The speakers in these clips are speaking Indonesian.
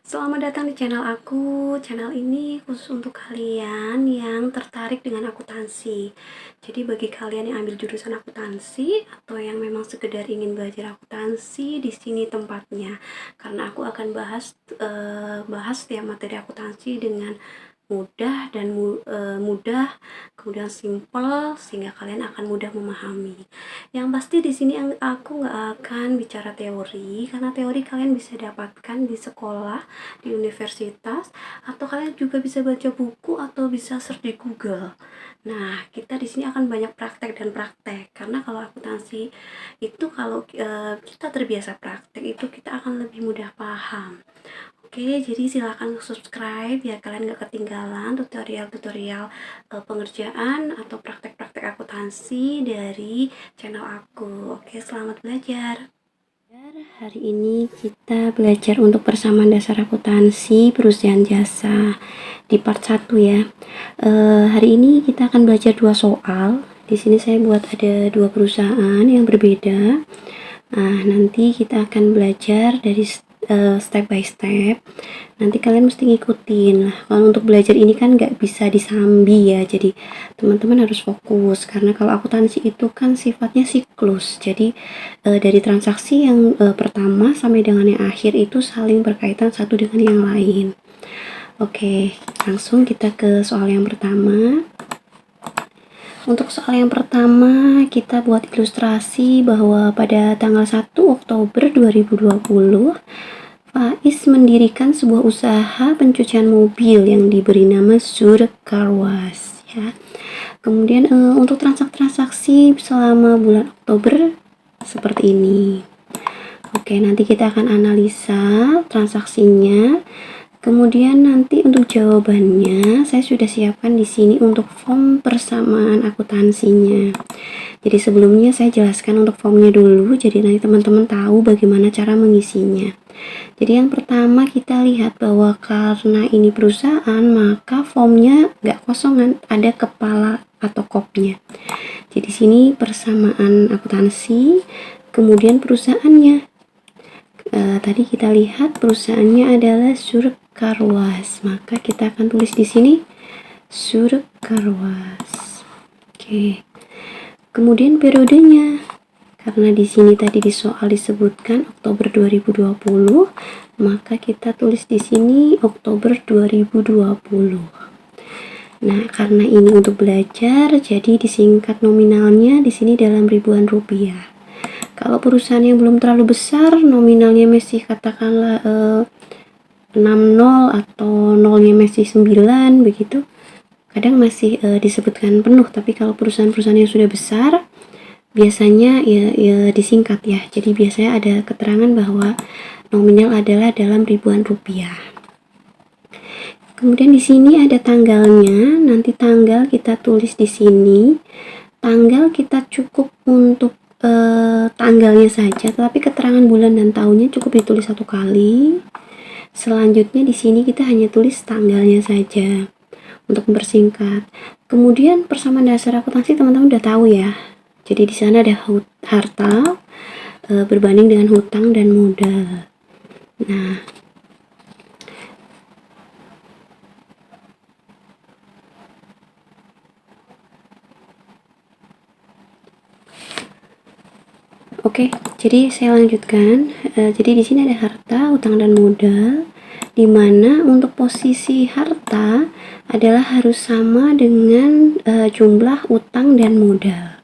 Selamat datang di channel aku. Channel ini khusus untuk kalian yang tertarik dengan akuntansi. Jadi bagi kalian yang ambil jurusan akuntansi atau yang memang sekedar ingin belajar akuntansi, di sini tempatnya. Karena aku akan bahas setiap materi akuntansi dengan mudah dan mudah, kemudian simple sehingga kalian akan mudah memahami. Yang pasti di sini aku nggak akan bicara teori karena teori kalian bisa dapatkan di sekolah, di universitas, atau kalian juga bisa baca buku atau bisa search di Google. Nah, kita di sini akan banyak praktek dan praktek karena kalau akuntansi itu kalau kita terbiasa praktek itu kita akan lebih mudah paham. Oke, jadi silakan subscribe biar kalian gak ketinggalan tutorial-tutorial pengerjaan atau praktek-praktek akuntansi dari channel aku. Oke, selamat belajar. Hari ini kita belajar untuk persamaan dasar akuntansi perusahaan jasa di part 1 ya. Hari ini kita akan belajar 2 soal. Di sini saya buat ada 2 perusahaan yang berbeda. Nah, nanti kita akan belajar dari step by step. Nanti kalian mesti ngikutin lah. Kalau untuk belajar ini kan nggak bisa disambi ya, jadi teman-teman harus fokus karena kalau akuntansi itu kan sifatnya siklus. Jadi dari transaksi yang pertama sampai dengan yang akhir itu saling berkaitan satu dengan yang lain. Oke, langsung kita ke soal yang pertama. Untuk soal yang pertama, kita buat ilustrasi bahwa pada tanggal 1 Oktober 2020, Faiz mendirikan sebuah usaha pencucian mobil yang diberi nama Sur Car Wash ya. Kemudian untuk transaksi selama bulan Oktober seperti ini. Oke, nanti kita akan analisa transaksinya. Kemudian nanti untuk jawabannya saya sudah siapkan di sini untuk form persamaan akuntansinya. Jadi sebelumnya saya jelaskan untuk formnya dulu, jadi nanti teman-teman tahu bagaimana cara mengisinya. Jadi yang pertama kita lihat bahwa karena ini perusahaan maka formnya nggak kosongan, ada kepala atau kopnya. Jadi sini persamaan akuntansi, kemudian perusahaannya. Tadi kita lihat perusahaannya adalah Sur Car Wash, maka kita akan tulis di sini Sur Car Wash. Oke. Kemudian periodenya, karena di sini tadi di soal disebutkan Oktober 2020, maka kita tulis di sini Oktober 2020. Nah, karena ini untuk belajar, jadi disingkat nominalnya di sini dalam ribuan rupiah. Kalau perusahaan yang belum terlalu besar, nominalnya masih katakanlah 60 atau nolnya masih 9 begitu. Kadang masih disebutkan penuh, tapi kalau perusahaan-perusahaan yang sudah besar biasanya ya disingkat ya. Jadi biasanya ada keterangan bahwa nominal adalah dalam ribuan rupiah. Kemudian di sini ada tanggalnya. Nanti tanggal kita tulis di sini. Tanggal kita cukup untuk tanggalnya saja, tetapi keterangan bulan dan tahunnya cukup ditulis satu kali. Selanjutnya di sini kita hanya tulis tanggalnya saja untuk mempersingkat. Kemudian persamaan dasar akuntansi teman-teman udah tahu ya. Jadi di sana ada harta berbanding dengan hutang dan modal. Nah, oke, jadi saya lanjutkan. Jadi di sini ada harta, hutang dan modal, di mana untuk posisi harta adalah harus sama dengan jumlah utang dan modal.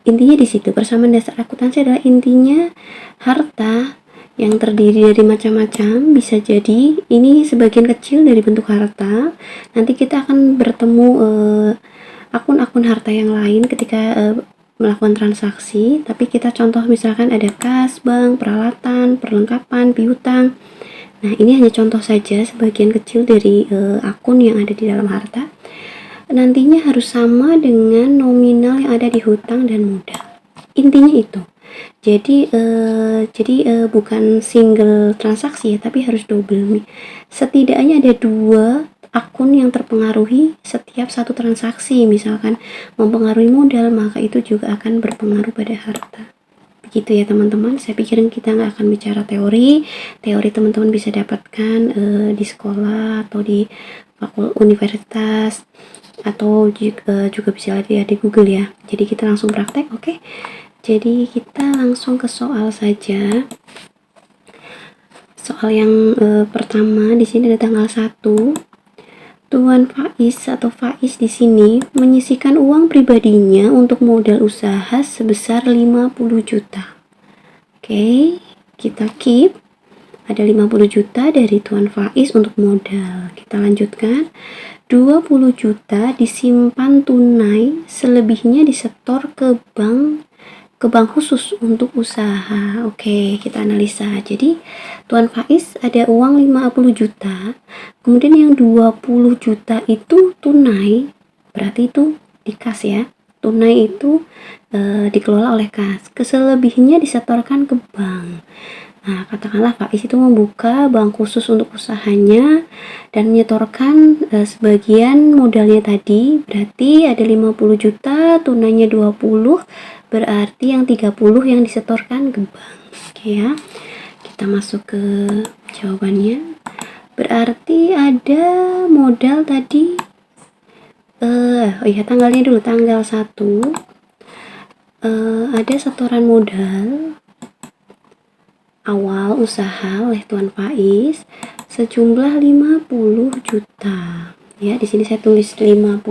Intinya di situ persamaan dasar akuntansi adalah intinya harta yang terdiri dari macam-macam, bisa jadi ini sebagian kecil dari bentuk harta. Nanti kita akan bertemu akun-akun harta yang lain ketika melakukan transaksi, tapi kita contoh misalkan ada kas, bank, peralatan, perlengkapan, piutang. Nah, ini hanya contoh saja sebagian kecil dari akun yang ada di dalam harta. Nantinya harus sama dengan nominal yang ada di hutang dan modal. Intinya itu. Jadi bukan single transaksi ya, tapi harus double. Setidaknya ada 2 akun yang terpengaruhi setiap satu transaksi. Misalkan mempengaruhi modal, maka itu juga akan berpengaruh pada harta. Gitu ya teman-teman. Saya pikirin kita nggak akan bicara teori. Teori teman-teman bisa dapatkan di sekolah atau di universitas, atau juga bisa lihat di Google ya. Jadi kita langsung praktek, oke? Jadi kita langsung ke soal saja. Soal yang pertama di sini ada tanggal 1. Tuan Faiz atau Faiz di sini menyisihkan uang pribadinya untuk modal usaha sebesar 50 juta. Oke, kita keep. Ada 50 juta dari Tuan Faiz untuk modal. Kita lanjutkan. 20 juta disimpan tunai, selebihnya disetor ke bank khusus untuk usaha. Oke, kita analisa. Jadi Tuan Faiz ada uang 50 juta, kemudian yang 20 juta itu tunai, berarti itu di kas ya. Tunai itu dikelola oleh kas, keselebihnya disetorkan ke bank. Nah, katakanlah Faiz itu membuka bank khusus untuk usahanya dan menyetorkan sebagian modalnya tadi, berarti ada 50 juta, tunainya 20, berarti yang 30 yang disetorkan ke bank. Oke ya, kita masuk ke jawabannya. Berarti ada modal tadi, tanggalnya dulu, tanggal 1, ada setoran modal awal usaha oleh Tuan Faiz sejumlah 50 juta. Ya, di sini saya tulis 50.000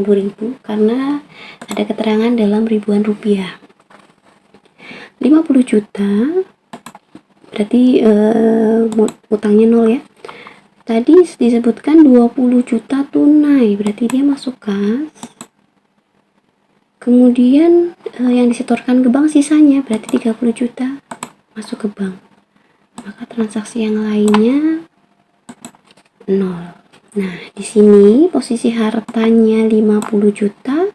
karena ada keterangan dalam ribuan rupiah. 50 juta berarti utangnya 0 ya. Tadi disebutkan 20 juta tunai, berarti dia masuk kas. Kemudian yang disetorkan ke bank sisanya berarti 30 juta masuk ke bank. Maka transaksi yang lainnya 0. Nah, di sini posisi hartanya 50 juta,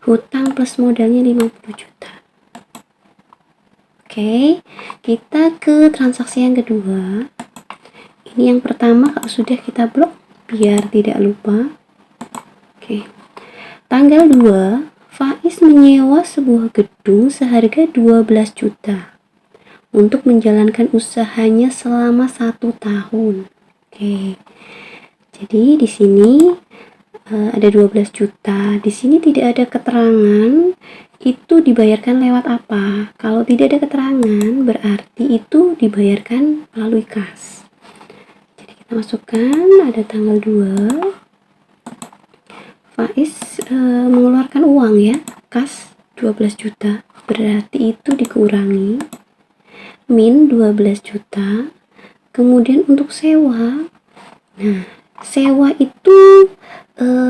hutang plus modalnya 50 juta. Oke, kita ke transaksi yang kedua. Ini yang pertama kalau sudah kita blok biar tidak lupa. Oke. Tanggal 2, Faiz menyewa sebuah gedung seharga 12 juta untuk menjalankan usahanya selama 1 tahun. Oke. Jadi di sini ada 12 juta. Di sini tidak ada keterangan itu dibayarkan lewat apa. Kalau tidak ada keterangan berarti itu dibayarkan melalui kas. Jadi kita masukkan ada tanggal 2. Faiz mengeluarkan uang ya, kas 12 juta. Berarti itu dikurangi min 12 juta. Kemudian untuk sewa, nah sewa itu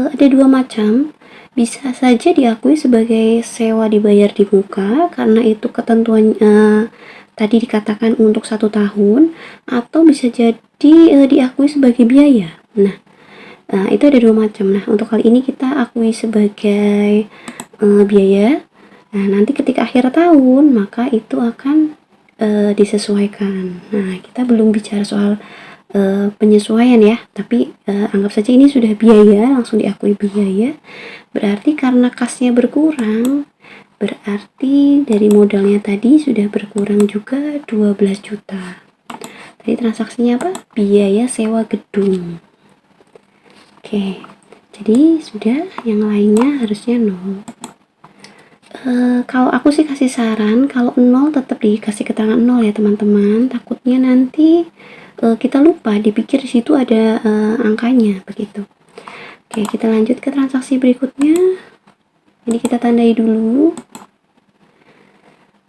ada 2 macam. Bisa saja diakui sebagai sewa dibayar di muka karena itu ketentuan tadi dikatakan untuk 1 tahun, atau bisa jadi diakui sebagai biaya. Nah, itu ada 2 macam. Nah, untuk kali ini kita akui sebagai biaya. Nah, nanti ketika akhir tahun maka itu akan disesuaikan. Nah, kita belum bicara soal penyesuaian ya, tapi anggap saja ini sudah biaya, langsung diakui biaya. Berarti karena kasnya berkurang, berarti dari modalnya tadi sudah berkurang juga 12 juta. Tadi transaksinya apa? Biaya sewa gedung. Oke, jadi sudah, yang lainnya harusnya 0. Kalau aku sih kasih saran, kalau 0 tetap dikasih keterangan 0 ya teman-teman. Takutnya nanti kita lupa, dipikir di situ ada angkanya begitu. Oke, kita lanjut ke transaksi berikutnya. Ini kita tandai dulu.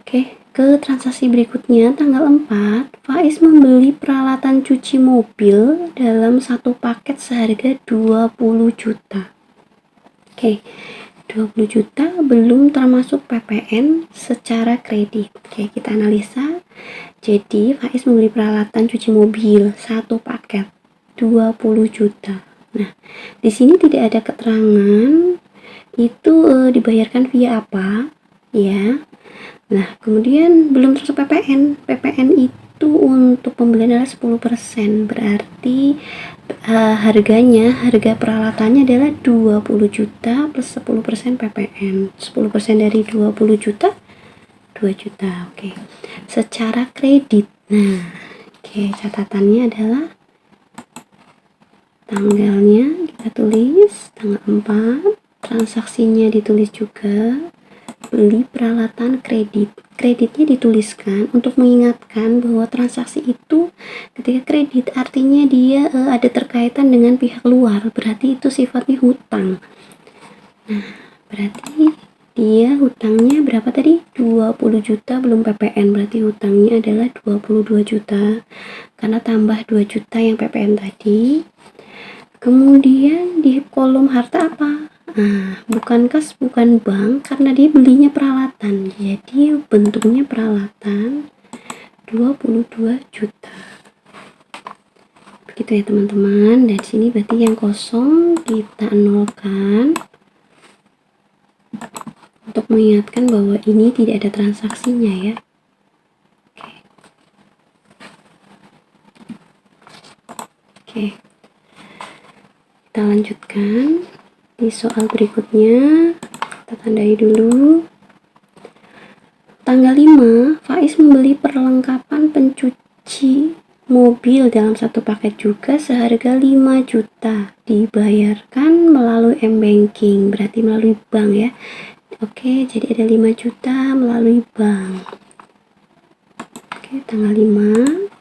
Oke, ke transaksi berikutnya tanggal 4, Faiz membeli peralatan cuci mobil dalam 1 paket seharga 20 juta. Oke, 20 juta belum termasuk PPN secara kredit. Oke, kita analisa. Jadi Faiz membeli peralatan cuci mobil 1 paket 20 juta. Nah, di sini tidak ada keterangan itu dibayarkan via apa, ya. Nah, kemudian belum termasuk PPN. PPN itu untuk pembelian adalah 10%. Berarti harga peralatannya adalah 20 juta plus 10% PPN. 10% dari 20 juta 2 juta. Oke. Secara kredit. Nah, oke, catatannya adalah tanggalnya kita tulis tanggal 4, transaksinya ditulis juga, beli peralatan kredit. Kreditnya dituliskan untuk mengingatkan bahwa transaksi itu ketika kredit artinya dia ada terkaitan dengan pihak luar, berarti itu sifatnya hutang. Nah, berarti dia hutangnya berapa tadi? 20 juta belum PPN, berarti hutangnya adalah 22 juta karena tambah 2 juta yang PPN tadi. Kemudian di kolom harta apa? Nah, bukan kas, bukan bank, karena dia belinya peralatan. Jadi bentuknya peralatan 22 juta. Begitu ya teman-teman. Dan sini berarti yang kosong kita nolkan untuk mengingatkan bahwa ini tidak ada transaksinya ya. Oke. Kita lanjutkan. Di soal berikutnya, kita tandai dulu. Tanggal 5, Faiz membeli perlengkapan pencuci mobil dalam satu paket juga seharga 5 juta. Dibayarkan melalui m-banking, berarti melalui bank ya. Oke, jadi ada 5 juta melalui bank. Oke, tanggal 5.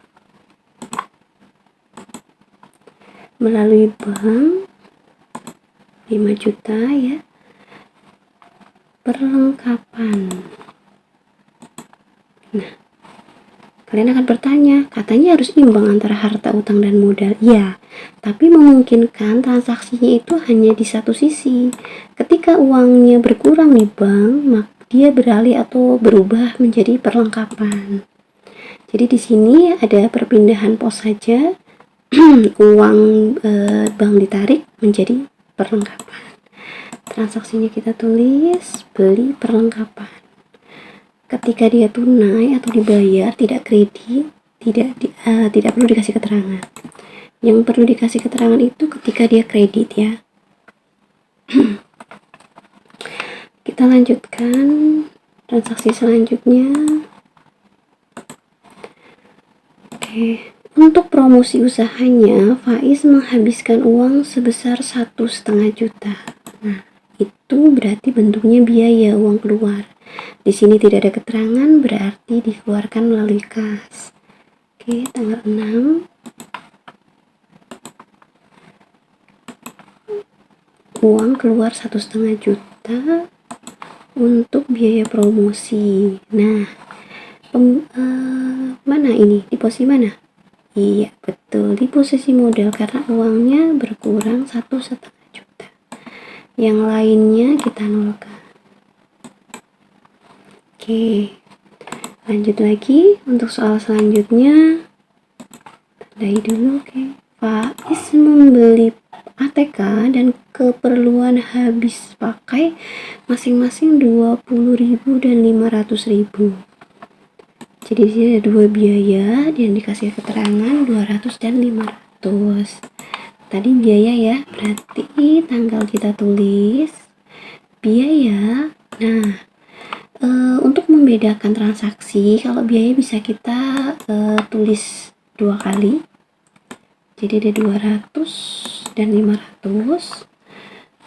Melalui bank 5 juta ya, perlengkapan. Nah, kalian akan bertanya, katanya harus imbang antara harta utang dan modal. Ya, tapi memungkinkan transaksinya itu hanya di satu sisi. Ketika uangnya berkurang di bank, maka dia beralih atau berubah menjadi perlengkapan. Jadi di sini ada perpindahan pos saja, uang bank ditarik menjadi perlengkapan. Transaksinya kita tulis beli perlengkapan. Ketika dia tunai atau dibayar tidak kredit, tidak perlu dikasih keterangan. Yang perlu dikasih keterangan itu ketika dia kredit ya. Kita lanjutkan transaksi selanjutnya. Oke. Untuk promosi usahanya, Faiz menghabiskan uang sebesar 1,5 juta. Nah, itu berarti bentuknya biaya uang keluar. Di sini tidak ada keterangan, berarti dikeluarkan melalui kas. Oke, tanggal 6. Uang keluar 1,5 juta untuk biaya promosi. Nah, mana ini? Di posisi mana? Iya, betul, di posisi modal karena uangnya berkurang 1,5 juta. Yang lainnya kita nolkan. Oke, lanjut lagi untuk soal selanjutnya. Tandai dulu. Oke, Faiz membeli ATK dan keperluan habis pakai masing-masing 20.000 dan 500.000. Jadi di sini ada dua biaya dan dikasih keterangan 200 dan 500. Tadi biaya ya, berarti tanggal kita tulis biaya. Nah, untuk membedakan transaksi, kalau biaya bisa kita tulis dua kali. Jadi ada 200 dan 500.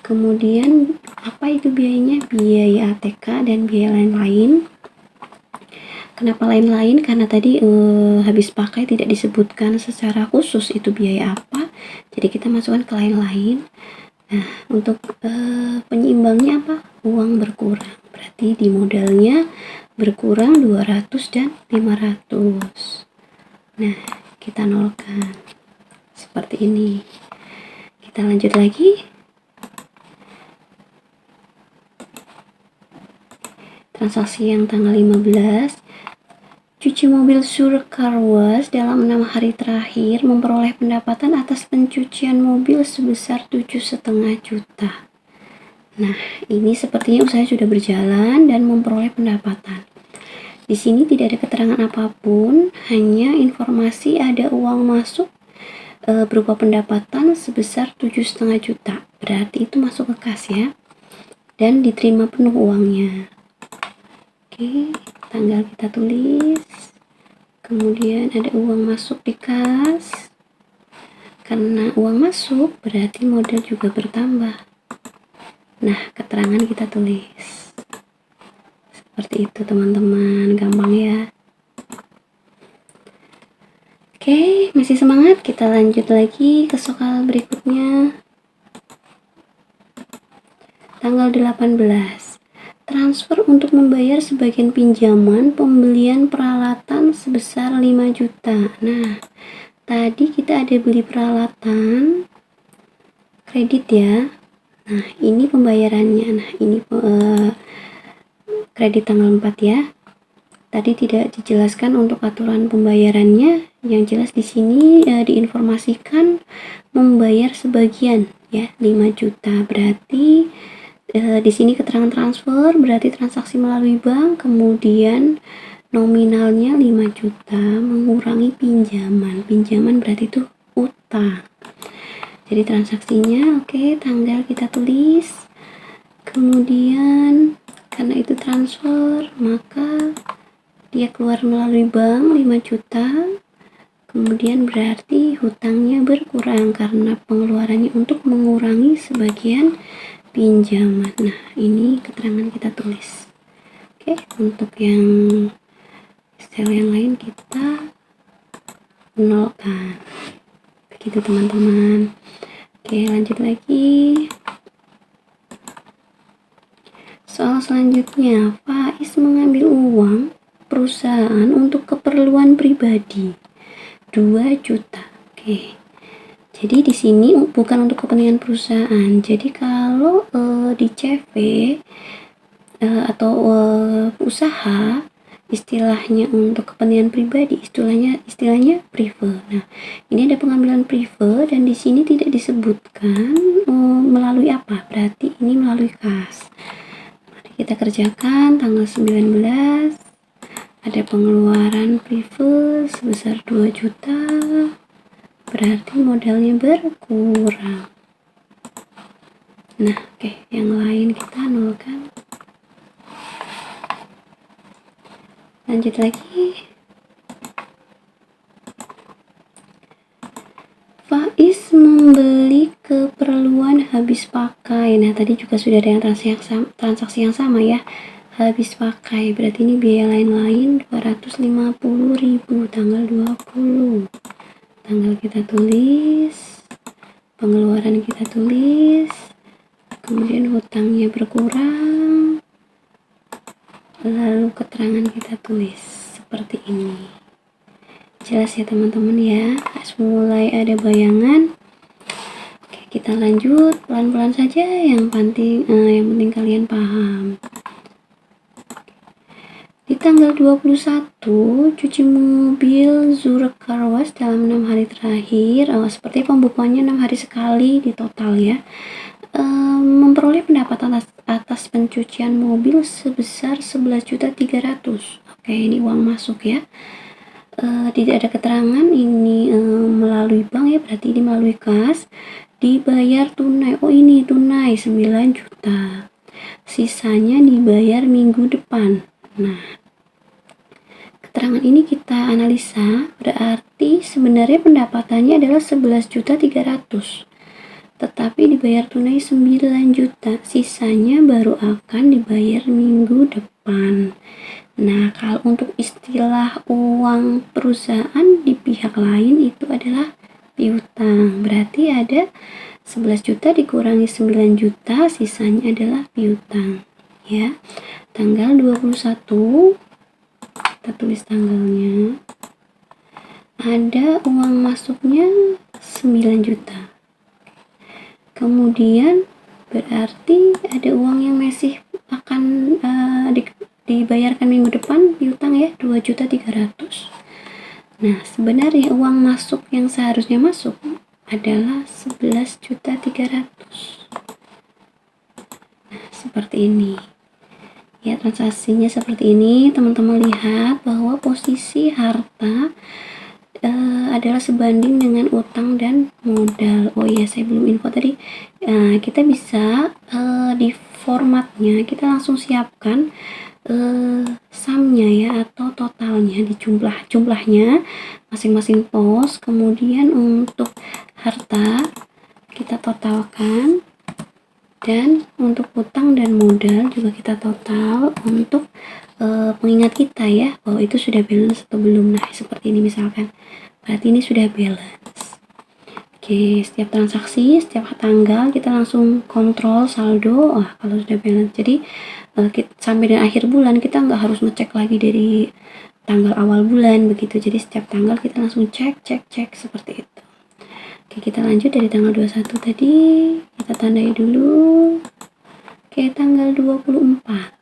Kemudian apa itu biayanya? Biaya ATK dan biaya lain-lain. Kenapa lain-lain? Karena tadi habis pakai tidak disebutkan secara khusus itu biaya apa, jadi kita masukkan ke lain-lain. Nah, untuk penyeimbangnya apa? Uang berkurang, berarti di modalnya berkurang 200 dan 500. Nah, kita nolkan seperti ini. Kita lanjut lagi. Transaksi yang tanggal 15, cuci mobil Sur Car Wash dalam 6 hari terakhir memperoleh pendapatan atas pencucian mobil sebesar 7,5 juta. Nah, ini sepertinya usaha sudah berjalan dan memperoleh pendapatan. Di sini tidak ada keterangan apapun, hanya informasi ada uang masuk berupa pendapatan sebesar 7,5 juta. Berarti itu masuk ke kas ya, dan diterima penuh uangnya. Oke, tanggal kita tulis. Kemudian ada uang masuk di kas. Karena uang masuk berarti modal juga bertambah. Nah, keterangan kita tulis. Seperti itu teman-teman, gampang ya. Oke, masih semangat? Kita lanjut lagi ke soal berikutnya. Tanggal 18. Transfer untuk membayar sebagian pinjaman pembelian peralatan sebesar 5 juta. Nah, tadi kita ada beli peralatan kredit ya. Nah, ini pembayarannya. Nah, ini kredit tanggal 4 ya. Tadi tidak dijelaskan untuk aturan pembayarannya. Yang jelas di sini diinformasikan membayar sebagian ya, 5 juta. Berarti di sini keterangan transfer berarti transaksi melalui bank, kemudian nominalnya 5 juta mengurangi pinjaman. Pinjaman berarti itu utang. Jadi transaksinya oke, tanggal kita tulis. Kemudian karena itu transfer, maka dia keluar melalui bank 5 juta. Kemudian berarti hutangnya berkurang karena pengeluarannya untuk mengurangi sebagian pinjaman. Nah, ini keterangan kita tulis. Oke, untuk yang sel yang lain kita nolkan. Begitu teman-teman. Oke, lanjut lagi. Soal selanjutnya, Faiz mengambil uang perusahaan untuk keperluan pribadi 2 juta. Oke. Jadi di sini bukan untuk kepentingan perusahaan. Jadi kalau di CV atau usaha, istilahnya untuk kepentingan pribadi, istilahnya prive. Nah, ini ada pengambilan prive dan di sini tidak disebutkan melalui apa. Berarti ini melalui kas. Mari kita kerjakan tanggal 19. Ada pengeluaran prive sebesar 2 juta. Berarti modalnya berkurang. Nah, oke, yang lain kita nolkan. Lanjut lagi. Faiz membeli keperluan habis pakai. Nah, tadi juga sudah ada yang transaksi yang sama ya. Habis pakai, berarti ini biaya lain-lain 250.000 tanggal 20. Tanggal kita tulis, pengeluaran kita tulis, kemudian hutangnya berkurang, lalu keterangan kita tulis seperti ini. Jelas ya teman-teman ya, harus mulai ada bayangan. Oke, kita lanjut pelan-pelan saja, yang penting kalian paham. Di tanggal 21, cuci mobil Zurich Car Wash dalam 6 hari terakhir, seperti pembukuannya 6 hari sekali di total ya, memperoleh pendapatan atas pencucian mobil sebesar 11.300.000. Oke, ini uang masuk ya. Tidak ada keterangan ini melalui bank ya, berarti ini melalui kas. Dibayar tunai, oh ini tunai 9 juta. Sisanya dibayar minggu depan. Nah, keterangan ini kita analisa, berarti sebenarnya pendapatannya adalah 11.300.000. Tetapi dibayar tunai 9 juta, sisanya baru akan dibayar minggu depan. Nah, kalau untuk istilah uang perusahaan di pihak lain itu adalah piutang. Berarti ada 11 juta dikurangi 9 juta, sisanya adalah piutang. Ya, tanggal 21 kita tulis tanggalnya, ada uang masuknya 9 juta. Kemudian berarti ada uang yang masih akan dibayarkan minggu depan piutang ya, 2.300.000. Nah, sebenarnya uang masuk yang seharusnya masuk adalah 11.300.000. Nah, seperti ini. Ya, transaksinya seperti ini. Teman-teman lihat bahwa posisi harta adalah sebanding dengan utang dan modal. Oh iya, saya belum info tadi. Kita bisa di formatnya kita langsung siapkan sumnya ya, atau totalnya, di jumlahnya masing-masing pos. Kemudian untuk harta kita totalkan, dan untuk utang dan modal juga kita total untuk pengingat kita ya, bahwa itu sudah balance atau belum. Nah seperti ini misalkan, berarti ini sudah balance. Oke, setiap transaksi, setiap tanggal kita langsung kontrol saldo. Kalau sudah balance, jadi sampai dengan akhir bulan kita nggak harus ngecek lagi dari tanggal awal bulan begitu. Jadi setiap tanggal kita langsung cek seperti itu. Oke, kita lanjut dari tanggal 21 tadi, kita tandai dulu. Oke, tanggal 24.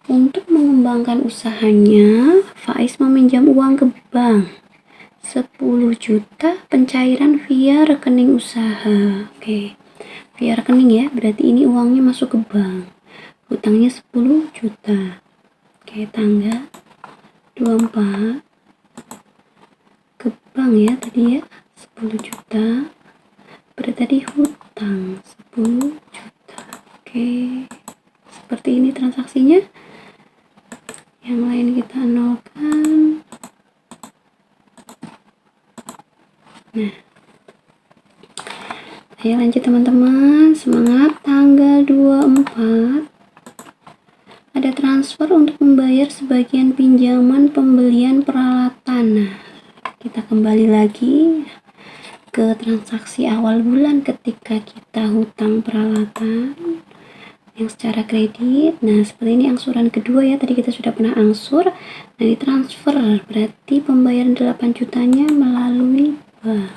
Untuk mengembangkan usahanya, Faiz meminjam uang ke bank 10 juta pencairan via rekening usaha. Oke, via rekening ya, berarti ini uangnya masuk ke bank. Hutangnya 10 juta. Oke, tanggal 24 ke bank ya tadi ya, 10 juta. Berarti tadi hutang 10 juta. Oke, seperti ini transaksinya. Yang lain kita nolkan. Nah, ayo lanjut teman-teman, semangat. Tanggal 24 ada transfer untuk membayar sebagian pinjaman pembelian peralatan. Nah, kita kembali lagi ke transaksi awal bulan ketika kita hutang peralatan yang secara kredit. Nah seperti ini angsuran kedua ya, tadi kita sudah pernah angsur. Nah ini transfer, berarti pembayaran 8 jutanya melalui bank.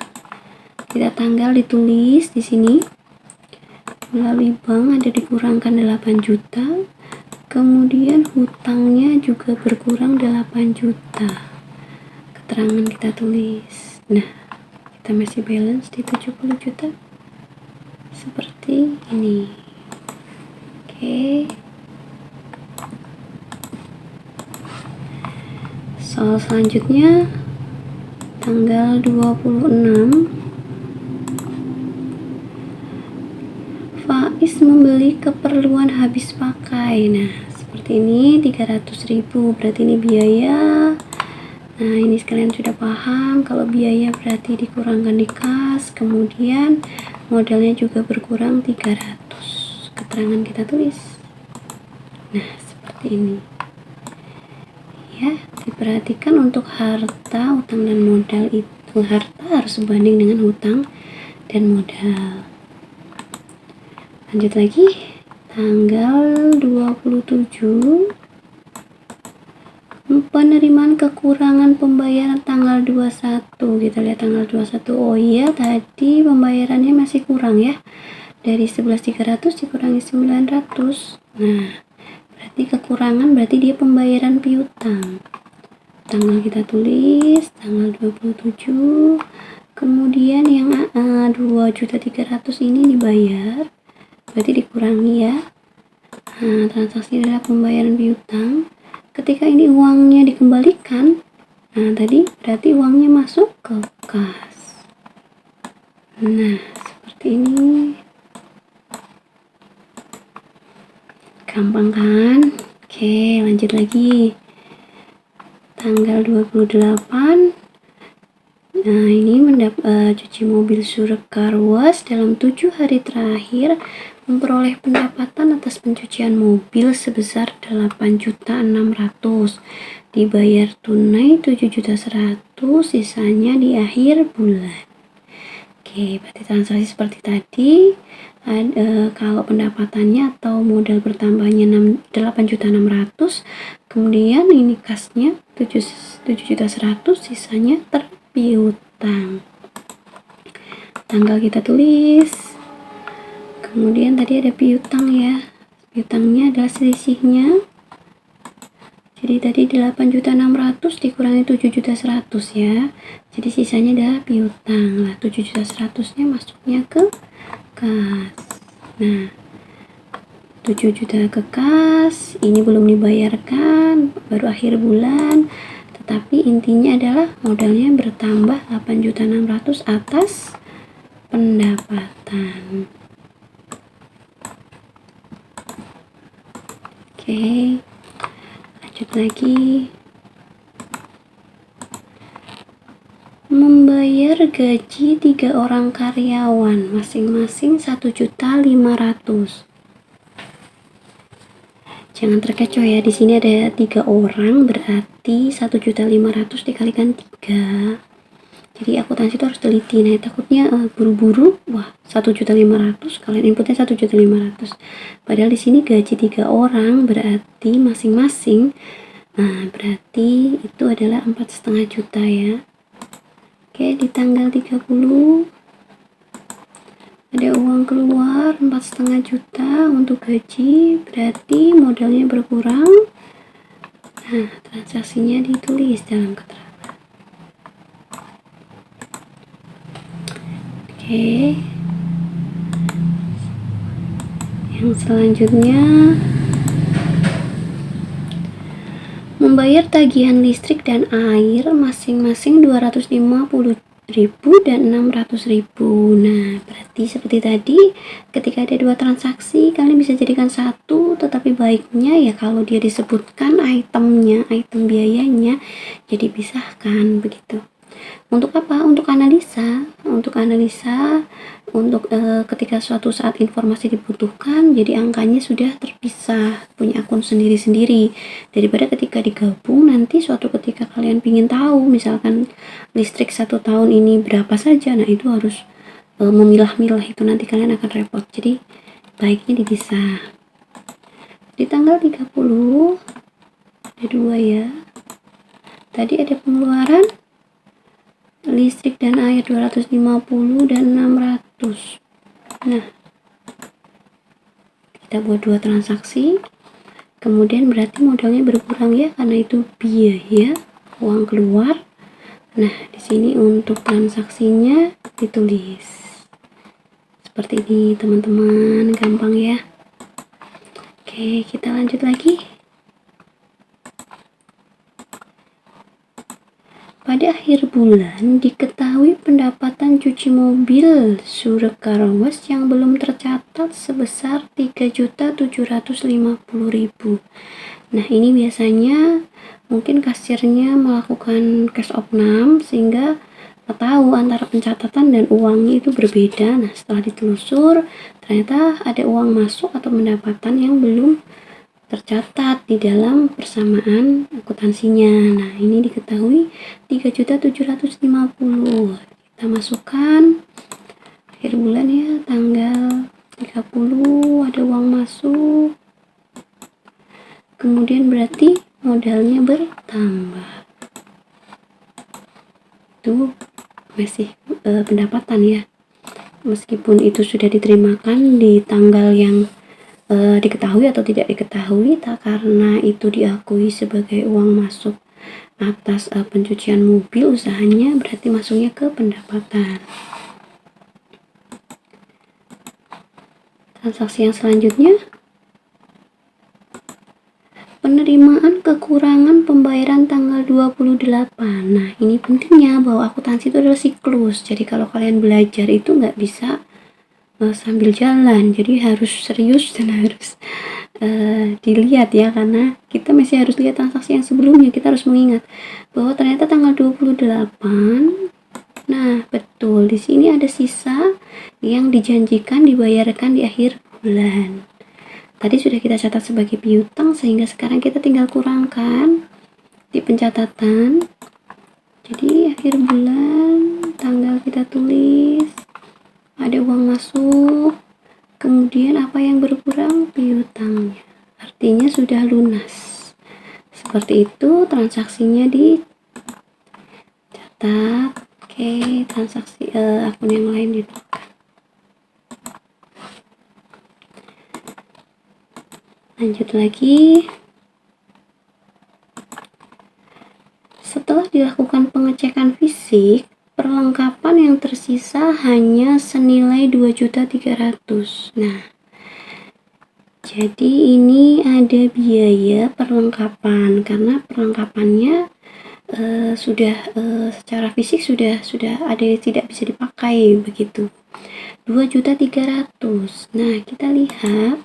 Kita tanggal ditulis di sini, melalui bank ada dikurangkan 8 juta. Kemudian hutangnya juga berkurang 8 juta. Keterangan kita tulis. Nah kita masih balance di 70 juta seperti ini. Oke, soal selanjutnya tanggal 26, Faiz membeli keperluan habis pakai. Nah seperti ini 300.000, berarti ini biaya. Nah ini sekalian sudah paham, kalau biaya berarti dikurangkan di kas, kemudian modalnya juga berkurang 300. Keterangan kita tulis. Nah seperti ini ya, diperhatikan untuk harta, utang dan modal itu, harta harus sebanding dengan hutang dan modal. Lanjut lagi, tanggal 27, penerimaan kekurangan pembayaran tanggal 21. Kita lihat tanggal 21. Oh iya, tadi pembayarannya masih kurang ya, dari 11.300 dikurangi 900. Nah berarti kekurangan, berarti dia pembayaran piutang. Tanggal kita tulis tanggal 27. Kemudian yang 2.300.000 ini dibayar, berarti dikurangi ya. Nah transaksi adalah pembayaran piutang. Ketika ini uangnya dikembalikan, nah tadi berarti uangnya masuk ke kas. Nah seperti ini, gampang kan? Oke, lanjut lagi. Tanggal 28. Nah, ini cuci mobil Surek Car Wash dalam 7 hari terakhir memperoleh pendapatan atas pencucian mobil sebesar 8.600.000. Dibayar tunai 7.100.000, sisanya di akhir bulan. Oke, berarti transaksi seperti tadi. Kalau pendapatannya atau modal bertambahnya 8.600.000, kemudian ini kasnya 7.100.000, sisanya terpiutang. Tanggal kita tulis. Kemudian tadi ada piutang ya, piutangnya adalah selisihnya. Jadi tadi 8.600.000 dikurangi 7.100.000 ya, jadi sisanya adalah piutang. Lah 7.100.000 nya masuknya ke kas. Nah 7 juta ke kas, ini belum dibayarkan, baru akhir bulan. Tetapi intinya adalah modalnya bertambah 8.600.000 atas pendapatan. Oke, Lanjut lagi. Membayar gaji 3 orang karyawan, masing-masing 1.500.000. Jangan terkecoh ya, di sini ada 3 orang, berarti 1.500.000 dikalikan 3. Jadi akuntansi itu harus teliti. Nah, takutnya buru-buru, wah 1.500.000, kalian inputnya 1.500.000. Padahal di sini gaji 3 orang berarti masing-masing, nah berarti itu adalah 4,5 juta ya. Oke, di tanggal 30 ada uang keluar 4,5 juta untuk gaji, berarti modalnya berkurang. Nah, transaksinya ditulis dalam keterangan. Oke, yang selanjutnya, membayar tagihan listrik dan air masing-masing 250.000 dan 600.000. Nah, berarti seperti tadi, ketika ada 2 transaksi, kalian bisa jadikan satu, tetapi baiknya ya kalau dia disebutkan itemnya, item biayanya, jadi pisahkan begitu. Untuk apa? Untuk analisa, untuk ketika suatu saat informasi dibutuhkan, jadi angkanya sudah terpisah, punya akun sendiri-sendiri, daripada ketika digabung nanti suatu ketika kalian ingin tahu, misalkan listrik 1 tahun ini berapa saja, nah itu harus memilah-milah, itu nanti kalian akan repot. Jadi baiknya dipisah. Di tanggal 30 ada 2 ya. Tadi ada pengeluaran listrik dan air 250 dan 600. Nah, kita buat 2 transaksi, kemudian berarti modalnya berkurang ya, karena itu biaya uang keluar. Nah, di sini untuk transaksinya ditulis seperti ini teman-teman, gampang ya. Oke, kita lanjut lagi. Pada akhir bulan diketahui pendapatan cuci mobil Surekarowas yang belum tercatat sebesar 3.750.000. Nah, ini biasanya mungkin kasirnya melakukan cash opnam sehingga tahu antara pencatatan dan uangnya itu berbeda. Nah, setelah ditelusur ternyata ada uang masuk atau pendapatan yang belum tercatat di dalam persamaan akuntansinya. Nah, ini diketahui 3.750. Kita masukkan akhir bulan ya, tanggal 30 ada uang masuk. Kemudian berarti modalnya bertambah. Itu masih pendapatan ya. Meskipun itu sudah diterimakan di tanggal yang diketahui atau tidak diketahui, tak karena itu diakui sebagai uang masuk atas pencucian mobil usahanya, berarti masuknya ke pendapatan. Transaksi yang selanjutnya, penerimaan kekurangan pembayaran tanggal 28. Nah, ini pentingnya bahwa akuntansi itu adalah siklus. Jadi kalau kalian belajar itu nggak bisa sambil jalan, jadi harus serius dan harus dilihat ya, karena kita masih harus lihat transaksi yang sebelumnya. Kita harus mengingat bahwa ternyata tanggal 28, nah betul di sini ada sisa yang dijanjikan dibayarkan di akhir bulan. Tadi sudah kita catat sebagai piutang, sehingga sekarang kita tinggal kurangkan di pencatatan. Jadi akhir bulan tanggal kita tulis, ada uang masuk, kemudian apa yang berkurang? Piutangnya, artinya sudah lunas. Seperti itu transaksinya dicatat. Oke, transaksi akun yang lain dibuka. Lanjut lagi. Setelah dilakukan pengecekan fisik, perlengkapan yang tersisa hanya senilai 2.300.000. Nah, jadi ini ada biaya perlengkapan karena perlengkapannya sudah secara fisik sudah ada yang tidak bisa dipakai begitu. 2.300.000. Nah, kita lihat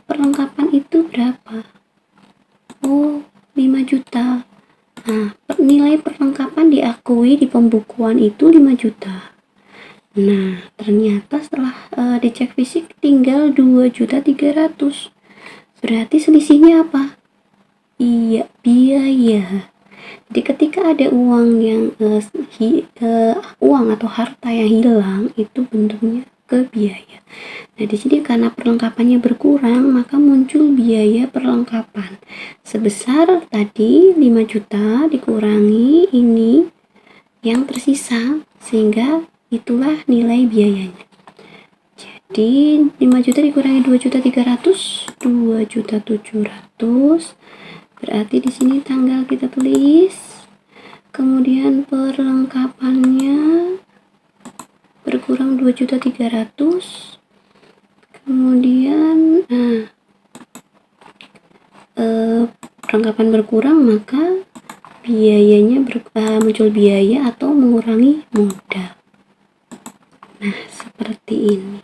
perlengkapan itu berapa. Oh, 5 5 juta. Nah, nilai perlengkapan diakui di pembukuan itu 5 juta. Nah, ternyata setelah dicek fisik tinggal 2.300.000. Berarti selisihnya apa? Iya, biaya. Jadi ketika ada uang yang uang atau harta yang hilang, itu bentuknya ke biaya. Nah, di sini karena perlengkapannya berkurang, maka muncul biaya perlengkapan sebesar tadi 5 juta dikurangi ini yang tersisa, sehingga itulah nilai biayanya. Jadi 5 juta dikurangi 2.300.000, 2.700.000. Berarti di sini tanggal kita tulis, kemudian perlengkapannya berkurang 2.300.000. Kemudian perlengkapan berkurang, maka biayanya muncul biaya atau mengurangi modal. Nah, seperti ini.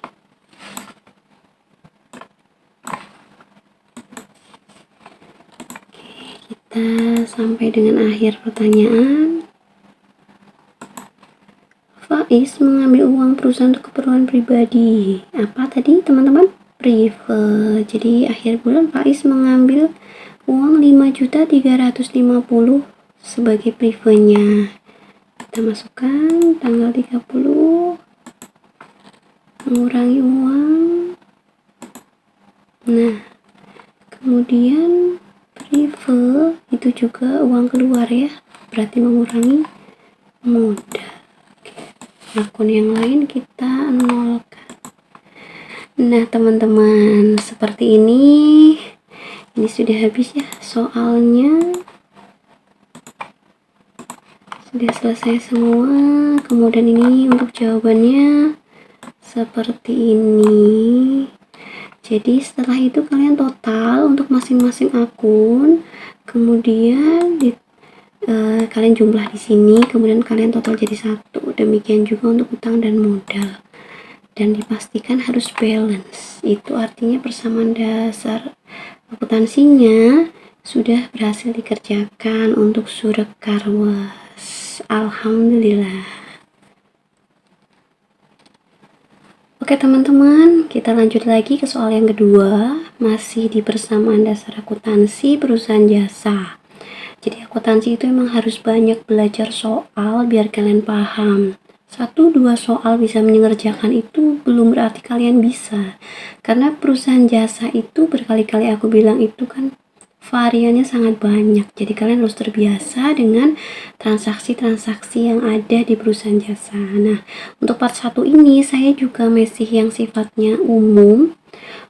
Oke, kita sampai dengan akhir pertanyaan. Faiz mengambil uang perusahaan untuk keperluan pribadi. Apa tadi teman-teman? Private. Jadi akhir bulan Faiz mengambil uang 5.350.000 sebagai private-nya. Kita masukkan tanggal 30, mengurangi uang. Nah, kemudian private itu juga uang keluar ya, berarti mengurangi modal. Akun yang lain kita nolkan. Nah teman-teman, seperti ini sudah habis ya soalnya, sudah selesai semua. Kemudian ini untuk jawabannya seperti ini. Jadi setelah itu kalian total untuk masing-masing akun, kemudian kalian jumlah di sini, kemudian kalian total jadi 1. Demikian juga untuk utang dan modal, dan dipastikan harus balance. Itu artinya persamaan dasar akuntansinya sudah berhasil dikerjakan untuk Surekarwas. Alhamdulillah. Oke teman-teman, kita lanjut lagi ke soal yang kedua, masih di persamaan dasar akuntansi perusahaan jasa. Jadi akuntansi itu emang harus banyak belajar soal biar kalian paham. 1-2 soal bisa mengerjakan itu belum berarti kalian bisa. Karena perusahaan jasa itu berkali-kali aku bilang itu kan variannya sangat banyak. Jadi kalian harus terbiasa dengan transaksi-transaksi yang ada di perusahaan jasa. Nah, untuk part 1 ini saya juga masih yang sifatnya umum,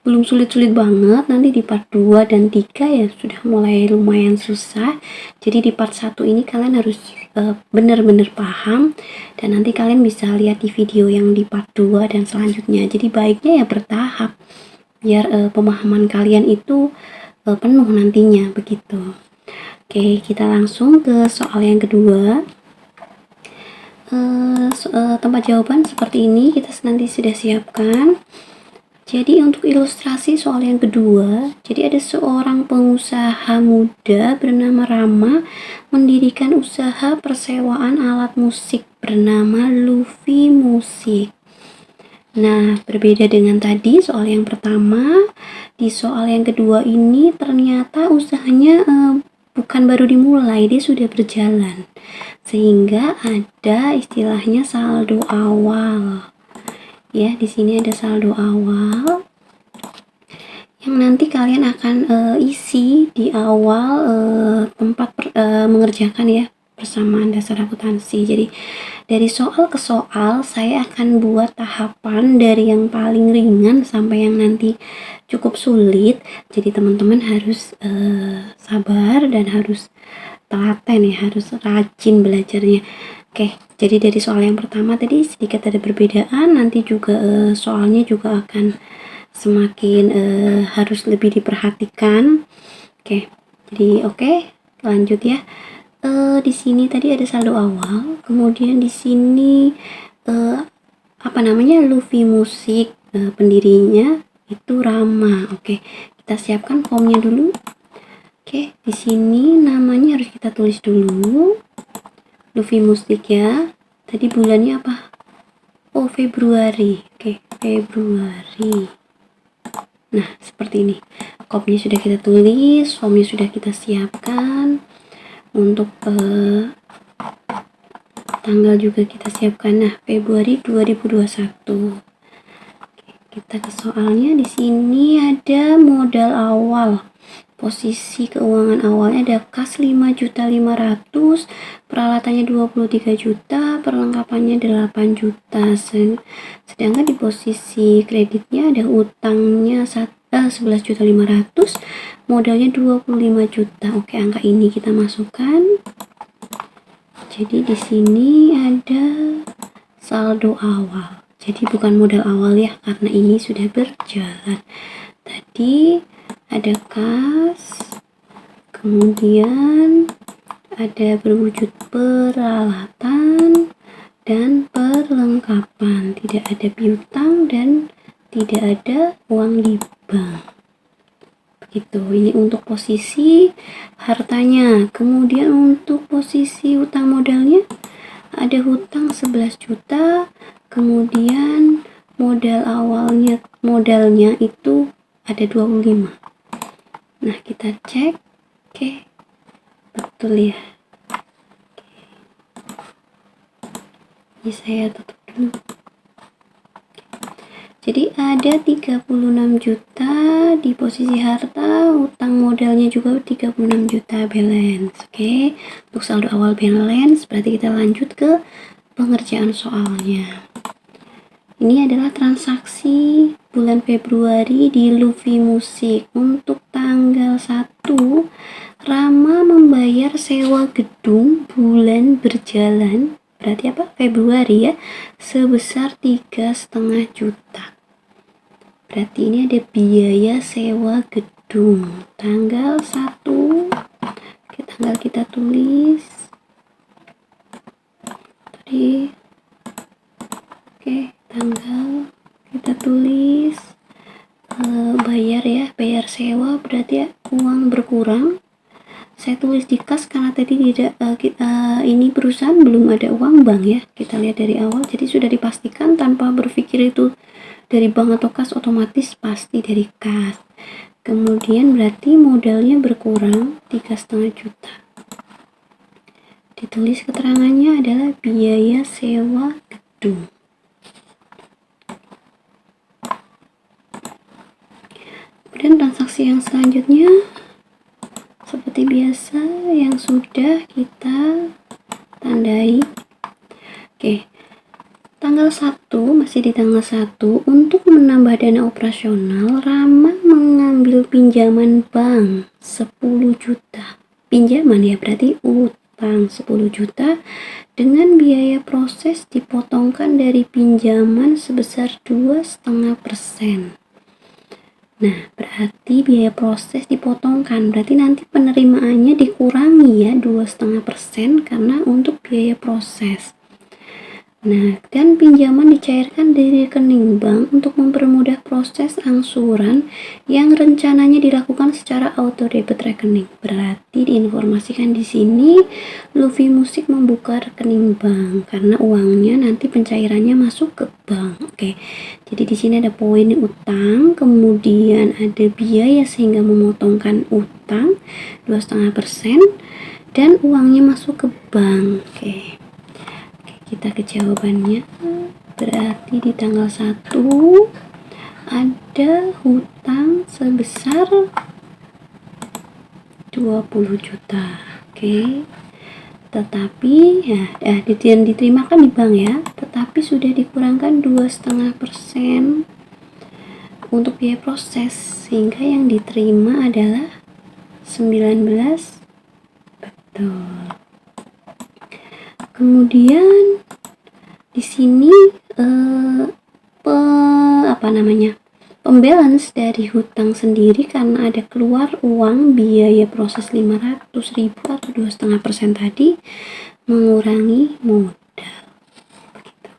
belum sulit-sulit banget. Nanti di part 2 dan 3 ya sudah mulai lumayan susah. Jadi di part 1 ini kalian harus benar-benar paham, dan nanti kalian bisa lihat di video yang di part 2 dan selanjutnya. Jadi baiknya ya bertahap biar pemahaman kalian itu penuh nantinya begitu. Oke, kita langsung ke soal yang kedua. Tempat jawaban seperti ini kita nanti sudah siapkan. Jadi untuk ilustrasi soal yang kedua, jadi ada seorang pengusaha muda bernama Rama mendirikan usaha persewaan alat musik bernama Luffy Musik. Nah, berbeda dengan tadi soal yang pertama, di soal yang kedua ini ternyata usahanya bukan baru dimulai, dia sudah berjalan. Sehingga ada istilahnya saldo awal. Ya, di sini ada saldo awal yang nanti kalian akan isi di awal tempat mengerjakan ya persamaan dasar akuntansi. Jadi dari soal ke soal saya akan buat tahapan dari yang paling ringan sampai yang nanti cukup sulit. Jadi teman-teman harus sabar dan harus telaten ya, harus rajin belajarnya. Oke, jadi dari soal yang pertama tadi sedikit ada perbedaan, nanti juga soalnya juga akan semakin harus lebih diperhatikan. Oke, jadi lanjut ya. Di sini tadi ada saldo awal, kemudian di sini Luffy Musik, pendirinya itu Rama. Oke, kita siapkan formnya dulu. Oke, di sini namanya harus kita tulis dulu. Luffy Musik ya. Tadi bulannya apa? Oh, Februari. Oke, Februari. Nah, seperti ini. Kopnya sudah kita tulis, formnya sudah kita siapkan. Untuk tanggal juga kita siapkan. Nah, Februari 2021. Oke, kita ke soalnya. Di sini ada modal awal. Posisi keuangan awalnya ada kas 5.500.000, peralatannya 23 juta, perlengkapannya 8 juta. Sedangkan di posisi kreditnya ada utangnya 11.500.000, modalnya 25 juta. Oke, angka ini kita masukkan. Jadi di sini ada saldo awal. Jadi bukan modal awal ya, karena ini sudah berjalan. Tadi ada kas, kemudian ada berwujud peralatan dan perlengkapan, tidak ada piutang dan tidak ada uang di bank. Begitu. Ini untuk posisi hartanya. Kemudian untuk posisi hutang modalnya ada hutang 11 juta, kemudian modalnya itu ada 25. Nah, kita cek. Oke, betul ya. Ini saya tutup dulu. Jadi ada 36 juta di posisi harta, utang modalnya juga 36 juta balance. Oke, untuk saldo awal balance berarti kita lanjut ke pengerjaan soalnya. Ini adalah transaksi bulan Februari di Luffy Musik. Untuk tanggal 1, Rama membayar sewa gedung bulan berjalan, berarti apa? Februari ya, sebesar 3,5 juta. Berarti ini ada biaya sewa gedung. Tanggal 1, tanggal kita tulis. Tadi, oke. Tanggal kita tulis bayar ya, bayar sewa berarti ya, uang berkurang. Saya tulis di kas karena tadi tidak ini perusahaan belum ada uang bank ya, kita lihat dari awal, jadi sudah dipastikan tanpa berpikir itu dari bank atau kas, otomatis pasti dari kas. Kemudian berarti modalnya berkurang 3,5 juta. Ditulis keterangannya adalah biaya sewa gedung. Kemudian transaksi yang selanjutnya seperti biasa yang sudah kita tandai. Oke, tanggal 1, masih di tanggal 1, untuk menambah dana operasional, Rama mengambil pinjaman bank 10 juta. Pinjaman ya, berarti utang 10 juta dengan biaya proses dipotongkan dari pinjaman sebesar 2,5%. Nah, berarti biaya proses dipotongkan, berarti nanti penerimaannya dikurangi ya 2,5% karena untuk biaya proses. Nah, dan pinjaman dicairkan dari rekening bank untuk mempermudah proses angsuran yang rencananya dilakukan secara auto debit rekening. Berarti diinformasikan di sini Luffy Musik membuka rekening bank karena uangnya nanti pencairannya masuk ke bank. Oke. Jadi di sini ada poin utang, kemudian ada biaya sehingga memotongkan utang 2,5% dan uangnya masuk ke bank. Oke. Kita ke jawabannya. Berarti di tanggal 1 ada hutang sebesar 20 juta. Oke. Tetapi ya diterimakan di bank ya, tetapi sudah dikurangkan 2,5% untuk biaya proses sehingga yang diterima adalah 19. Betul. Kemudian di sini pembalance dari hutang sendiri karena ada keluar uang biaya proses 500.000 atau 2,5% tadi mengurangi modal. Begitu.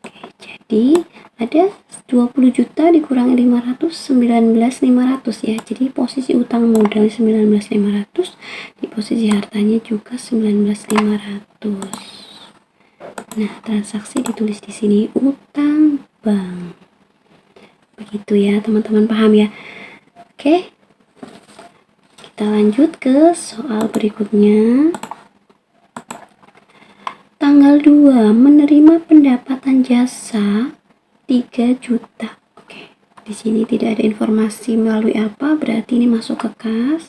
Oke, jadi ada 20 juta dikurangi 500, 19.500 ya. Jadi posisi utang modal 19.500, di posisi hartanya juga 19.500. Nah, transaksi ditulis di sini utang bank. Begitu ya, teman-teman paham ya? Oke. Kita lanjut ke soal berikutnya. Tanggal 2 menerima pendapatan jasa 3 juta. Oke. Di sini tidak ada informasi melalui apa, berarti ini masuk ke kas.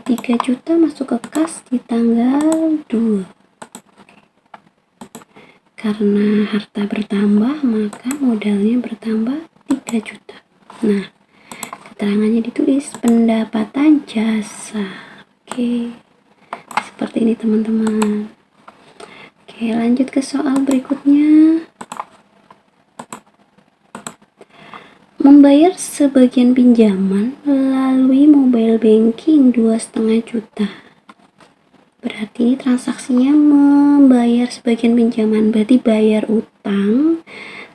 3 juta masuk ke kas di tanggal 2. Karena harta bertambah, maka modalnya bertambah 3 juta. Nah, keterangannya ditulis pendapatan jasa. Oke. Seperti ini teman-teman. Oke, lanjut ke soal berikutnya. Membayar sebagian pinjaman melalui mobile banking 2,5 juta. Berarti ini transaksinya membayar sebagian pinjaman, berarti bayar utang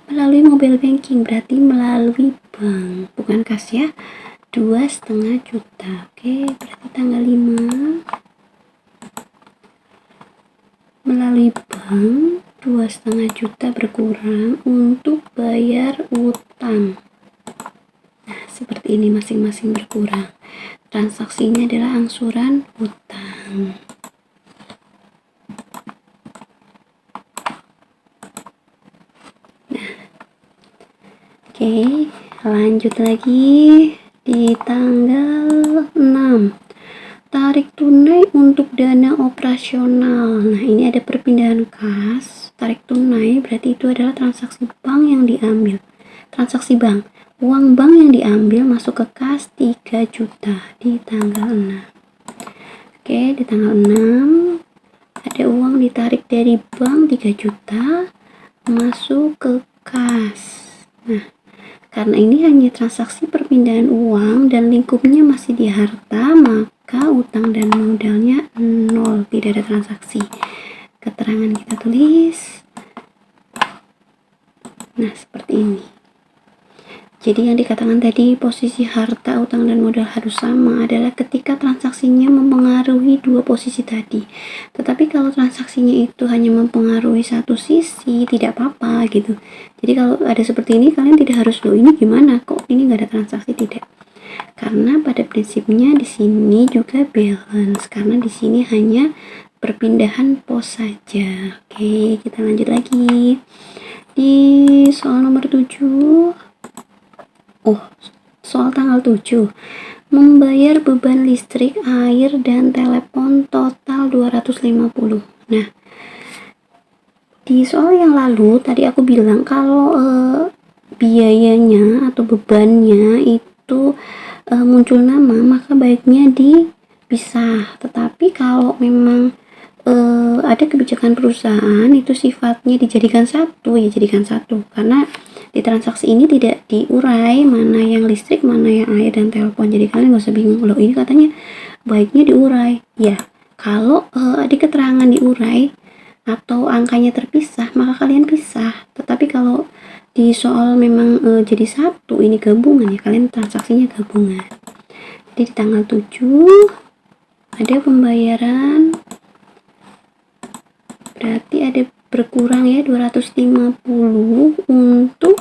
melalui mobile banking, berarti melalui bank, bukan kas ya. 2,5 juta. Oke, berarti tanggal 5 melalui bank 2,5 juta berkurang untuk bayar utang. Nah, seperti ini masing-masing berkurang. Transaksinya adalah angsuran utang. Nah, oke, lanjut lagi di tanggal 6. Tarik tunai untuk dana operasional. Nah, ini ada perpindahan kas. Tarik tunai berarti itu adalah transaksi bank yang diambil. Transaksi bank. Uang bank yang diambil masuk ke kas 3 juta di tanggal 6. Oke, di tanggal 6 ada uang ditarik dari bank 3 juta masuk ke kas. Nah, karena ini hanya transaksi perpindahan uang dan lingkupnya masih di harta, maka utang dan modalnya 0, tidak ada transaksi. Keterangan kita tulis. Nah, seperti ini. Jadi yang dikatakan tadi posisi harta, utang, dan modal harus sama adalah ketika transaksinya mempengaruhi dua posisi tadi. Tetapi kalau transaksinya itu hanya mempengaruhi satu sisi, tidak apa-apa gitu. Jadi kalau ada seperti ini, kalian tidak harus, loh ini gimana kok ini nggak ada transaksi, tidak. Karena pada prinsipnya di sini juga balance, karena di sini hanya perpindahan pos saja. Oke, kita lanjut lagi. Di soal nomor 7. Soal tanggal 7. Membayar beban listrik, air, dan telepon total 250. Nah, di soal yang lalu tadi aku bilang kalau biayanya atau bebannya itu muncul nama, maka baiknya dipisah. Tetapi kalau memang ada kebijakan perusahaan itu sifatnya dijadikan satu, ya jadikan satu, karena di transaksi ini tidak diurai mana yang listrik, mana yang air dan telepon. Jadi kalian gak usah bingung, loh ini katanya baiknya diurai. Ya, kalau ada keterangan diurai atau angkanya terpisah, maka kalian pisah. Tetapi kalau di soal memang jadi satu, ini gabungan ya, kalian transaksinya gabungan. Jadi di tanggal 7 ada pembayaran, berarti ada berkurang ya 250 untuk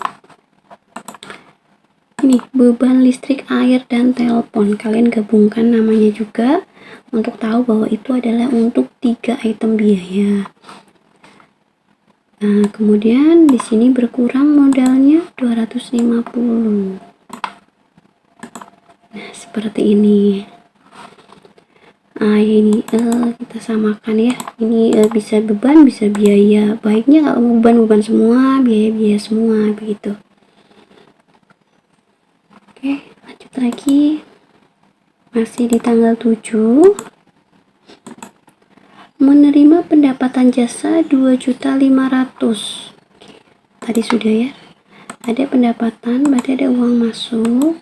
ini beban listrik, air, dan telepon. Kalian gabungkan namanya juga untuk tahu bahwa itu adalah untuk 3 item biaya. Nah, kemudian di sini berkurang modalnya 250. Nah, seperti ini. Ini kita samakan ya. Ini bisa beban, bisa biaya. Baiknya kalau beban semua, biaya semua, begitu. Oke, lanjut lagi. Masih di tanggal 7. Menerima pendapatan jasa 2.500.000. Tadi sudah ya. Ada pendapatan, berarti ada uang masuk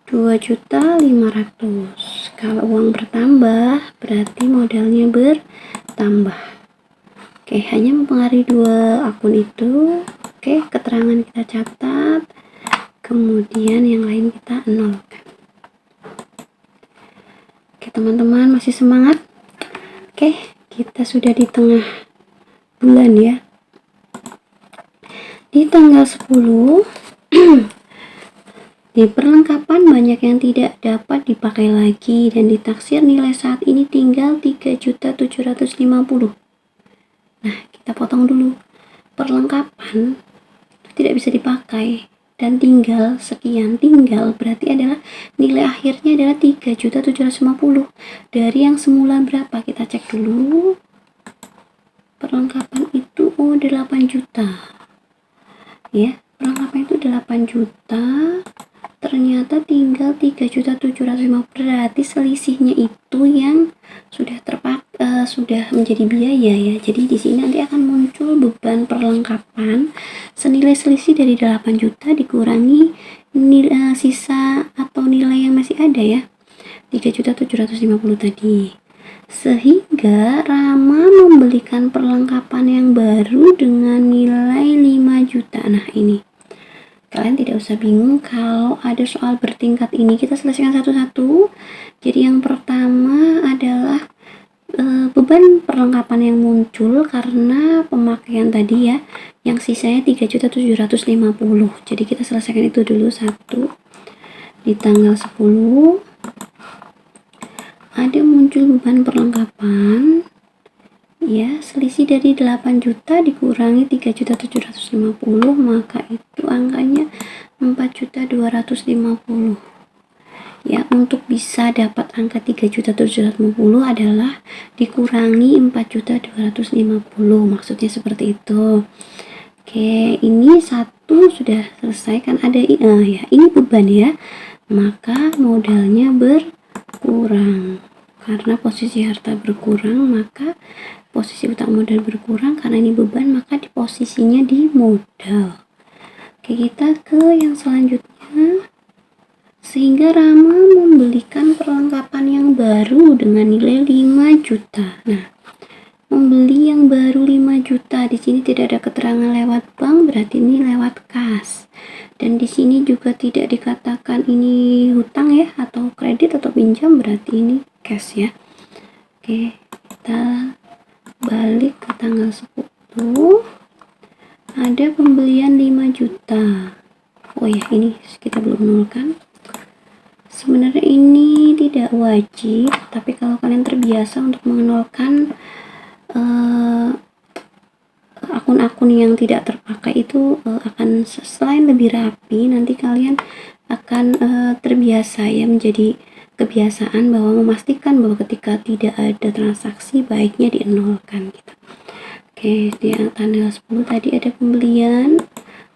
2.500.000. Kalau uang bertambah, berarti modalnya bertambah. Oke, hanya mempengaruhi dua akun itu. Oke, keterangan kita catat. kemudian yang lain kita nolkan. Oke teman-teman, masih semangat? Oke, kita sudah di tengah bulan ya. Di tanggal 10 di perlengkapan banyak yang tidak dapat dipakai lagi dan ditaksir nilai saat ini tinggal 3.750.000. Nah, kita potong dulu. Perlengkapan tidak bisa dipakai dan tinggal sekian. Tinggal berarti adalah nilai akhirnya adalah 3.750.000. Dari yang semula berapa? Kita cek dulu. Perlengkapan itu 8 juta. Ya, perlengkapan itu 8 juta. Ternyata tinggal 3.750.000. Berarti selisihnya itu yang sudah sudah menjadi biaya ya. Jadi di sini nanti akan muncul beban perlengkapan senilai selisih dari 8 juta dikurangi nilai sisa atau nilai yang masih ada ya. 3.750.000 tadi. Sehingga Rama membelikan perlengkapan yang baru dengan nilai 5 juta. Nah, ini kalian tidak usah bingung kalau ada soal bertingkat ini, kita selesaikan satu-satu. Jadi yang pertama adalah beban perlengkapan yang muncul karena pemakaian tadi ya, yang sisanya 3.750.000. Jadi kita selesaikan itu dulu. Satu, di tanggal 10 ada muncul beban perlengkapan ya, selisih dari 8 juta dikurangi 3.750.000, maka itu angkanya 4.250.000 ya. Untuk bisa dapat angka 3.750.000 adalah dikurangi 4.250.000, maksudnya seperti itu. Oke, ini satu sudah selesai kan, ada ya, ini beban ya, maka modalnya berkurang. Karena posisi harta berkurang, maka posisi utang modal berkurang. Karena ini beban, maka di posisinya di modal. Oke, kita ke yang selanjutnya. Sehingga Rama membelikan perlengkapan yang baru dengan nilai 5 juta. Nah, membeli yang baru 5 juta. Di sini tidak ada keterangan lewat bank, berarti ini lewat kas. Dan di sini juga tidak dikatakan ini hutang ya, atau kredit atau pinjam, berarti ini cash ya. Oke, kita balik ke tanggal 10. Ada pembelian 5 juta. Oh ya, ini kita belum nolkan. Sebenarnya ini tidak wajib, tapi kalau kalian terbiasa untuk menolkan akun-akun yang tidak terpakai itu akan selain lebih rapi, nanti kalian akan terbiasa ya, menjadi kebiasaan bahwa memastikan bahwa ketika tidak ada transaksi baiknya dienolkan gitu. Oke, di tanggal 10 tadi ada pembelian,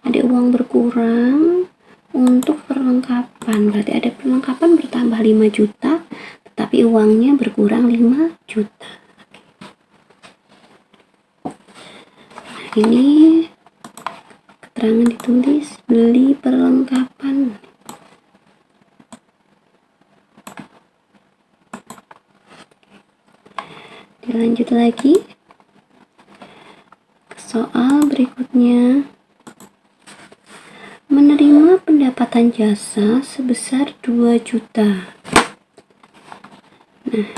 ada uang berkurang untuk perlengkapan, berarti ada perlengkapan bertambah 5 juta tetapi uangnya berkurang 5 juta. Nah, ini keterangan ditulis beli perlengkapan. Dilanjut lagi ke soal berikutnya. Menerima pendapatan jasa sebesar 2 juta. Nah,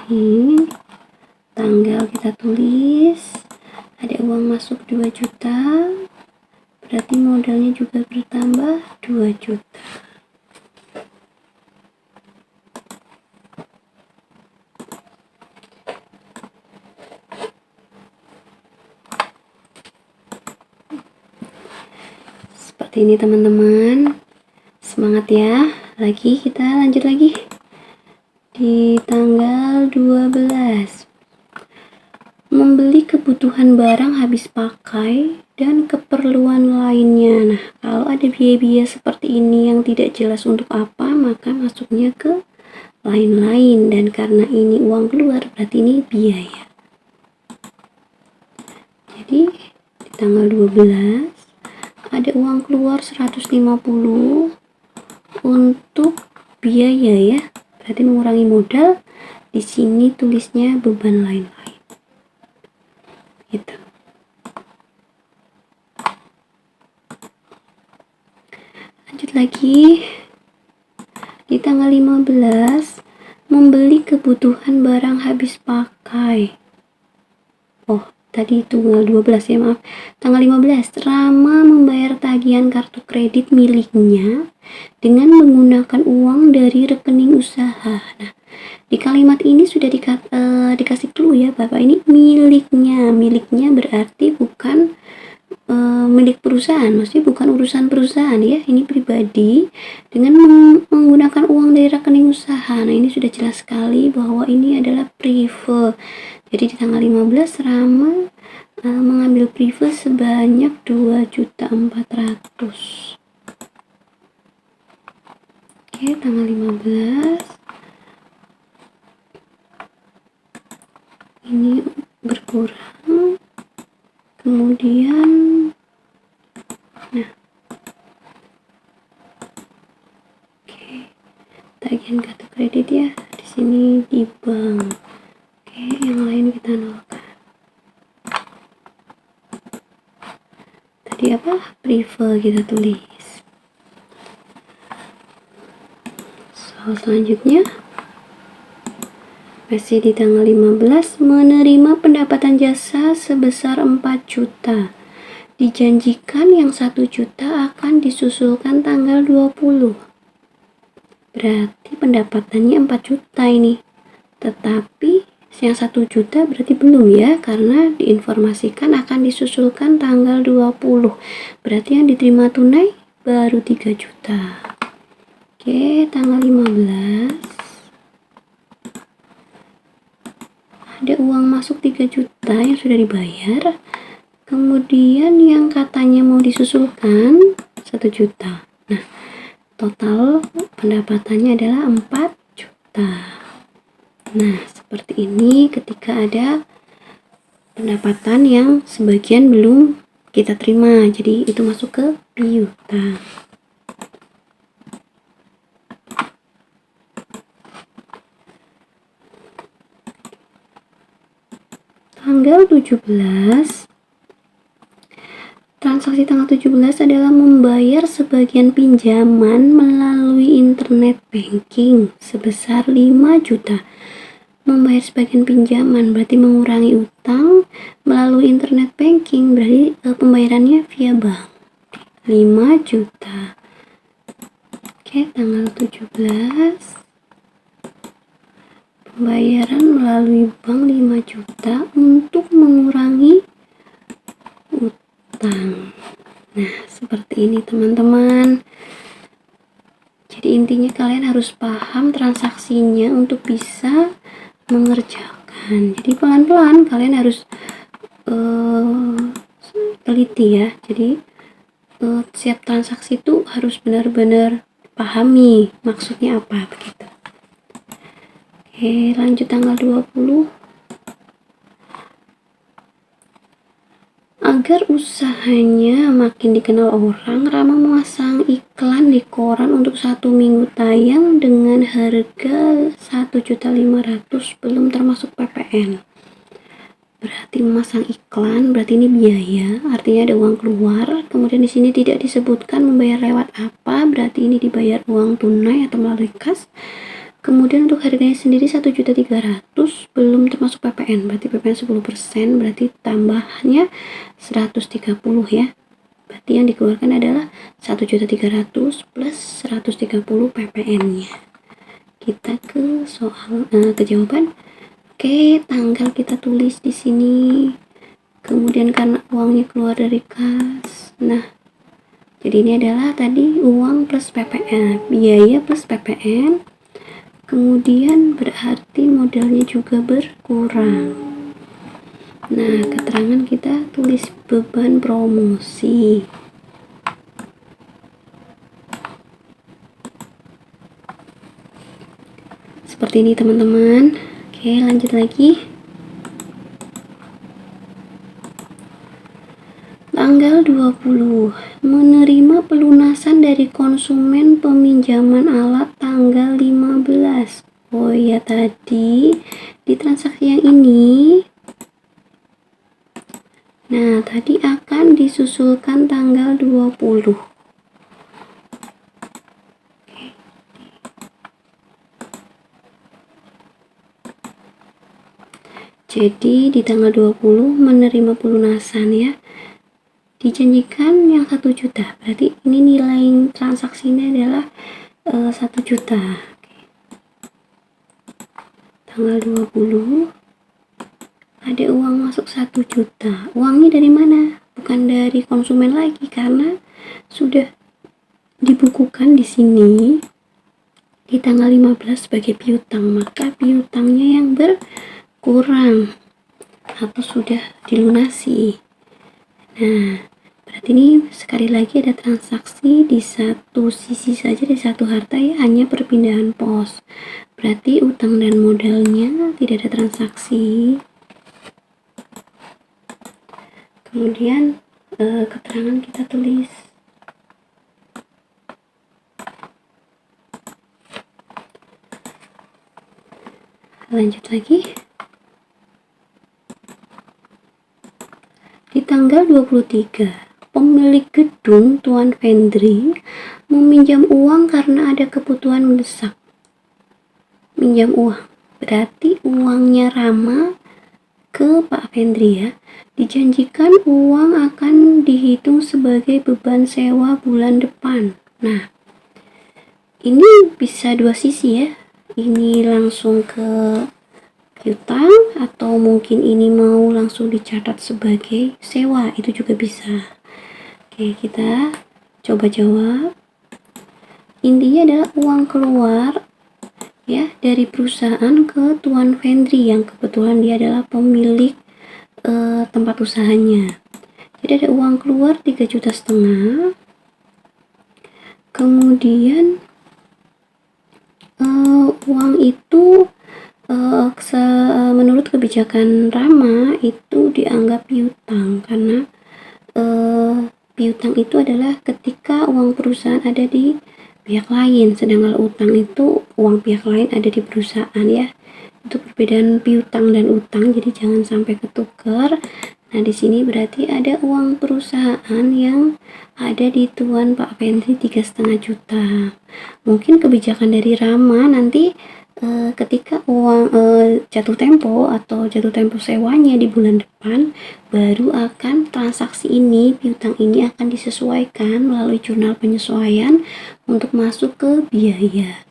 ini tanggal kita tulis, ada uang masuk 2 juta, berarti modalnya juga bertambah 2 juta. Seperti ini teman-teman, semangat ya. Lagi kita lanjut lagi di tanggal 12. Membeli kebutuhan barang habis pakai dan keperluan lainnya. Nah, kalau ada biaya-biaya seperti ini yang tidak jelas untuk apa, maka masuknya ke lain-lain, dan karena ini uang keluar berarti ini biaya. Jadi di tanggal 12 ada uang keluar 150 untuk biaya ya, berarti mengurangi modal. Di sini tulisnya beban lain-lain gitu. Lanjut lagi. Di tanggal 15 membeli kebutuhan barang habis pakai. Oh, tadi tanggal 12 ya, maaf. Tanggal 15, Rama membayar tagihan kartu kredit miliknya dengan menggunakan uang dari rekening usaha. Nah, di kalimat ini sudah dikasih clue ya, Bapak, ini miliknya. Miliknya berarti bukan milik perusahaan, maksudnya bukan urusan perusahaan ya, ini pribadi dengan menggunakan uang dari rekening usaha. Nah, ini sudah jelas sekali bahwa ini adalah prive. Jadi di tanggal 15 Rama mengambil prive sebanyak 2.400.000. Oke, tanggal 15 ini berkurang, kemudian nah, oke, tagihan kartu kredit ya, di sini di bank. Oke, yang lain kita nolkan. Tadi apa? Prive kita tulis. Soal selanjutnya, masih di tanggal 15, menerima pendapatan jasa sebesar 4 juta. Dijanjikan yang 1 juta akan disusulkan tanggal 20. Berarti pendapatannya 4 juta ini. Tetapi yang 1 juta berarti belum ya, karena diinformasikan akan disusulkan tanggal 20. Berarti yang diterima tunai baru 3 juta. Oke, tanggal 15. Ada uang masuk 3 juta yang sudah dibayar. Kemudian yang katanya mau disusulkan 1 juta. Nah, total pendapatannya adalah 4 juta. Nah, seperti ini ketika ada pendapatan yang sebagian belum kita terima. Jadi itu masuk ke piutang. Tanggal 17, transaksi tanggal 17 adalah membayar sebagian pinjaman melalui internet banking sebesar 5 juta. Membayar sebagian pinjaman berarti mengurangi utang melalui internet banking, berarti pembayarannya via bank. 5 juta. Oke, tanggal 17. Pembayaran melalui bank 5 juta untuk mengurangi utang. Nah, seperti ini teman-teman. Jadi intinya kalian harus paham transaksinya untuk bisa mengerjakan. Jadi pelan-pelan kalian harus teliti ya. Jadi setiap transaksi itu harus benar-benar pahami maksudnya apa begitu. Oke, lanjut tanggal 20. Agar usahanya makin dikenal orang, Rama memasang iklan di koran untuk 1 minggu tayang dengan harga 1.500.000 belum termasuk PPN. Berarti memasang iklan, berarti ini biaya, artinya ada uang keluar. Kemudian di sini tidak disebutkan membayar lewat apa, berarti ini dibayar uang tunai atau melalui kas. Kemudian untuk harganya sendiri 1.300.000 belum termasuk PPN, berarti PPN 10%, berarti tambahnya 130 ya. Berarti yang dikeluarkan adalah 1.300.000 plus 130 PPN-nya. Kita ke soal ke jawaban. Oke, tanggal kita tulis di sini. Kemudian karena uangnya keluar dari kas. Nah, jadi ini adalah tadi uang plus PPN, biaya plus PPN. Kemudian berarti modalnya juga berkurang. Nah, keterangan kita tulis beban promosi. Seperti ini teman-teman. Oke, lanjut lagi. Tanggal 20, menerima pelunasan dari konsumen peminjaman alat tanggal 15. Oh ya, tadi di transaksi yang ini. Nah, tadi akan disusulkan tanggal 20. Jadi di tanggal 20 menerima pelunasan ya. Dijanjikan yang 1 juta. Berarti ini nilai transaksinya adalah 1 juta. Tanggal 20 ada uang masuk 1 juta. Uangnya dari mana? Bukan dari konsumen lagi karena sudah dibukukan di sini di tanggal 15 sebagai piutang, maka piutangnya yang berkurang atau sudah dilunasi. Nah, berarti ini sekali lagi ada transaksi di satu sisi saja, di satu harta ya, hanya perpindahan pos. Berarti utang dan modalnya tidak ada transaksi. Kemudian keterangan kita tulis. Lanjut lagi. Di tanggal 23, pemilik gedung Tuan Vendri meminjam uang karena ada kebutuhan mendesak. Minjam uang, berarti uangnya Rama ke Pak Vendri ya. Dijanjikan uang akan dihitung sebagai beban sewa bulan depan. Nah, ini bisa dua sisi ya. Ini langsung ke piutang atau mungkin ini mau langsung dicatat sebagai sewa, itu juga bisa. Oke, kita coba jawab. Intinya adalah uang keluar ya dari perusahaan ke Tuan Vendri yang kebetulan dia adalah pemilik tempat usahanya. Jadi ada uang keluar 3,5 juta. Kemudian uang itu menurut kebijakan Rama itu dianggap piutang karena piutang itu adalah ketika uang perusahaan ada di pihak lain, sedangkan utang itu uang pihak lain ada di perusahaan ya. Itu perbedaan piutang dan utang, jadi jangan sampai ketukar. Nah, di sini berarti ada uang perusahaan yang ada di Tuan Pak Vendri 3,5 juta. Mungkin kebijakan dari Rama nanti ketika uang jatuh tempo atau jatuh tempo sewanya di bulan depan, baru akan transaksi ini, piutang ini akan disesuaikan melalui jurnal penyesuaian untuk masuk ke biaya.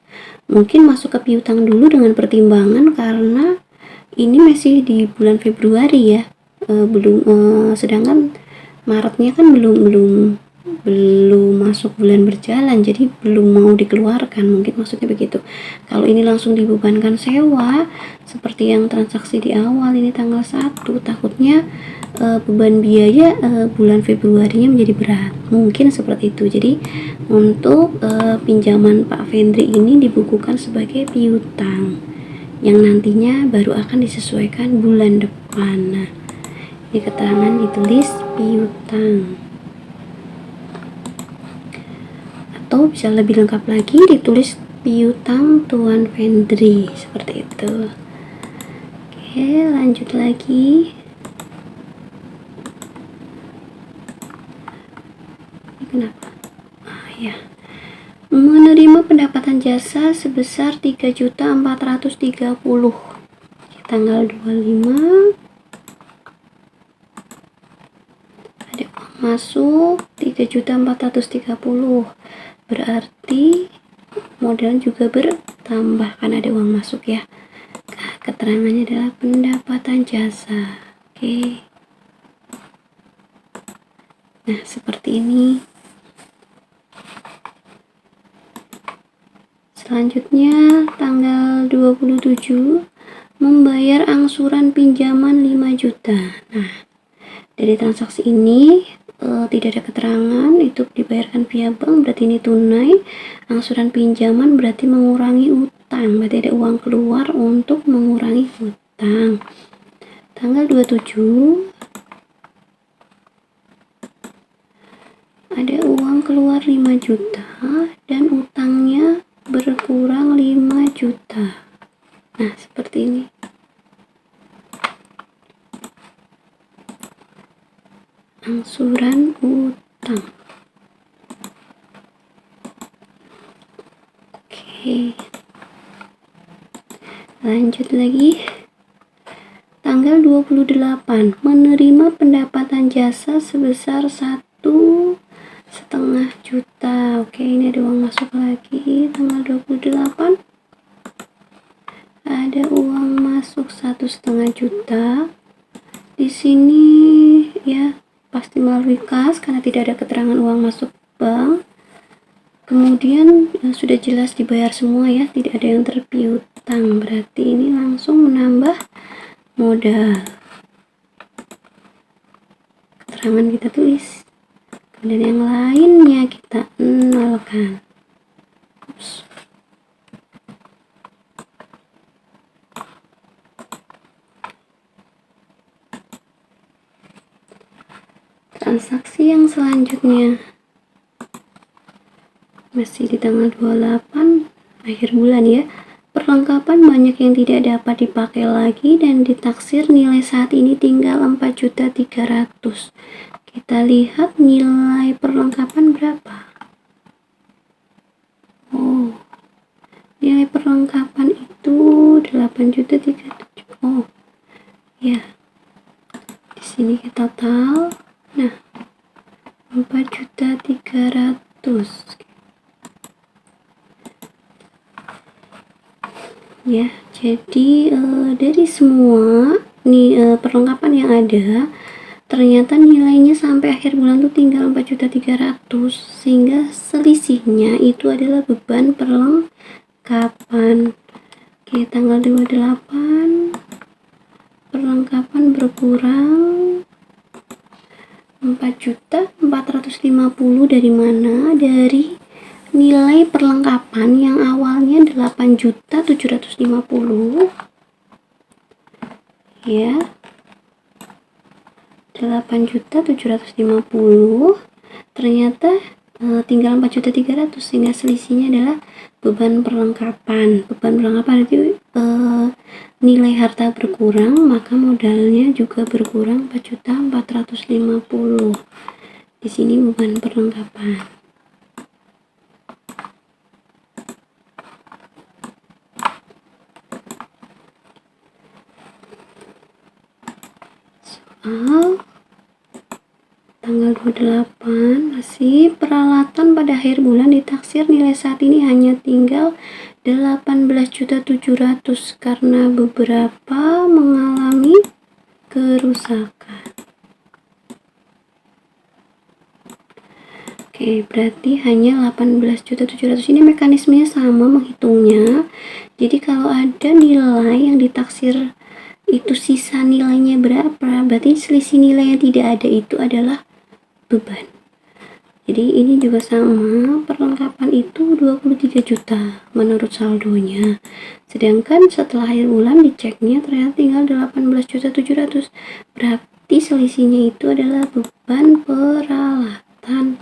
Mungkin masuk ke piutang dulu dengan pertimbangan karena ini masih di bulan Februari ya, sedangkan Maretnya kan belum masuk bulan berjalan, jadi belum mau dikeluarkan, mungkin maksudnya begitu. Kalau ini langsung dibebankan sewa seperti yang transaksi di awal ini tanggal 1, takutnya beban biaya bulan Februarinya menjadi berat, mungkin seperti itu. Jadi untuk pinjaman Pak Vendri ini dibukukan sebagai piutang yang nantinya baru akan disesuaikan bulan depan. Nah, di keterangan ditulis piutang, atau bisa lebih lengkap lagi ditulis piutang Tuan Vendri, seperti itu. Oke, lanjut lagi. Ini kenapa? Ya, menerima pendapatan jasa sebesar 3.430 tanggal 25. Ada uang masuk 3.430, berarti modal juga bertambah kan ada uang masuk ya. Nah, keterangannya adalah pendapatan jasa. Oke. Nah, seperti ini. Selanjutnya tanggal 27 membayar angsuran pinjaman 5 juta. Nah, dari transaksi ini tidak ada keterangan itu dibayarkan via bank, berarti ini tunai. Angsuran pinjaman berarti mengurangi utang, berarti ada uang keluar untuk mengurangi utang. Tanggal 27 ada uang keluar 5 juta dan utangnya berkurang 5 juta. Nah, seperti ini. Angsuran utang. Oke. Lanjut lagi. Tanggal 28 menerima pendapatan jasa sebesar 1,5 juta. Oke, ini ada uang masuk lagi. Tanggal 28 ada uang masuk 1,5 juta. Di sini ya pasti melalui kas karena tidak ada keterangan uang masuk bank. Kemudian sudah jelas dibayar semua ya, tidak ada yang terpiutang, berarti ini langsung menambah modal. Keterangan kita tulis, kemudian yang lainnya kita nolkan. Ups. Transaksi yang selanjutnya masih di tanggal 28 akhir bulan ya. Perlengkapan banyak yang tidak dapat dipakai lagi dan ditaksir nilai saat ini tinggal 4.300.000. Kita lihat nilai perlengkapan berapa. Oh, nilai perlengkapan itu 8.300.000. Oh ya, di sini kita total. Nah, 4.300.000 ya. Jadi dari semua nih perlengkapan yang ada, ternyata nilainya sampai akhir bulan tuh tinggal 4.300.000, sehingga selisihnya itu adalah beban perlengkapan. Oke, tanggal 28 perlengkapan berkurang 4.450.000. Dari mana? Dari nilai perlengkapan yang awalnya 8.750.000 ya, 8.750.000 ternyata tinggal 4.300.000, sehingga selisihnya adalah beban perlengkapan. Beban perlengkapan itu nilai harta berkurang, maka modalnya juga berkurang 4.450.000. Di sini beban perlengkapan. Tanggal 28 masih peralatan pada akhir bulan ditaksir nilai saat ini hanya tinggal 18.700.000 karena beberapa mengalami kerusakan. Oke, berarti hanya 18.700.000. Ini mekanismenya sama menghitungnya. Jadi kalau ada nilai yang ditaksir itu sisa nilainya berapa, berarti selisih nilai yang tidak ada itu adalah beban. Jadi ini juga sama, perlengkapan itu 23 juta menurut saldonya, sedangkan setelah akhir bulan diceknya ternyata tinggal 18.700.000. berarti selisihnya itu adalah beban peralatan.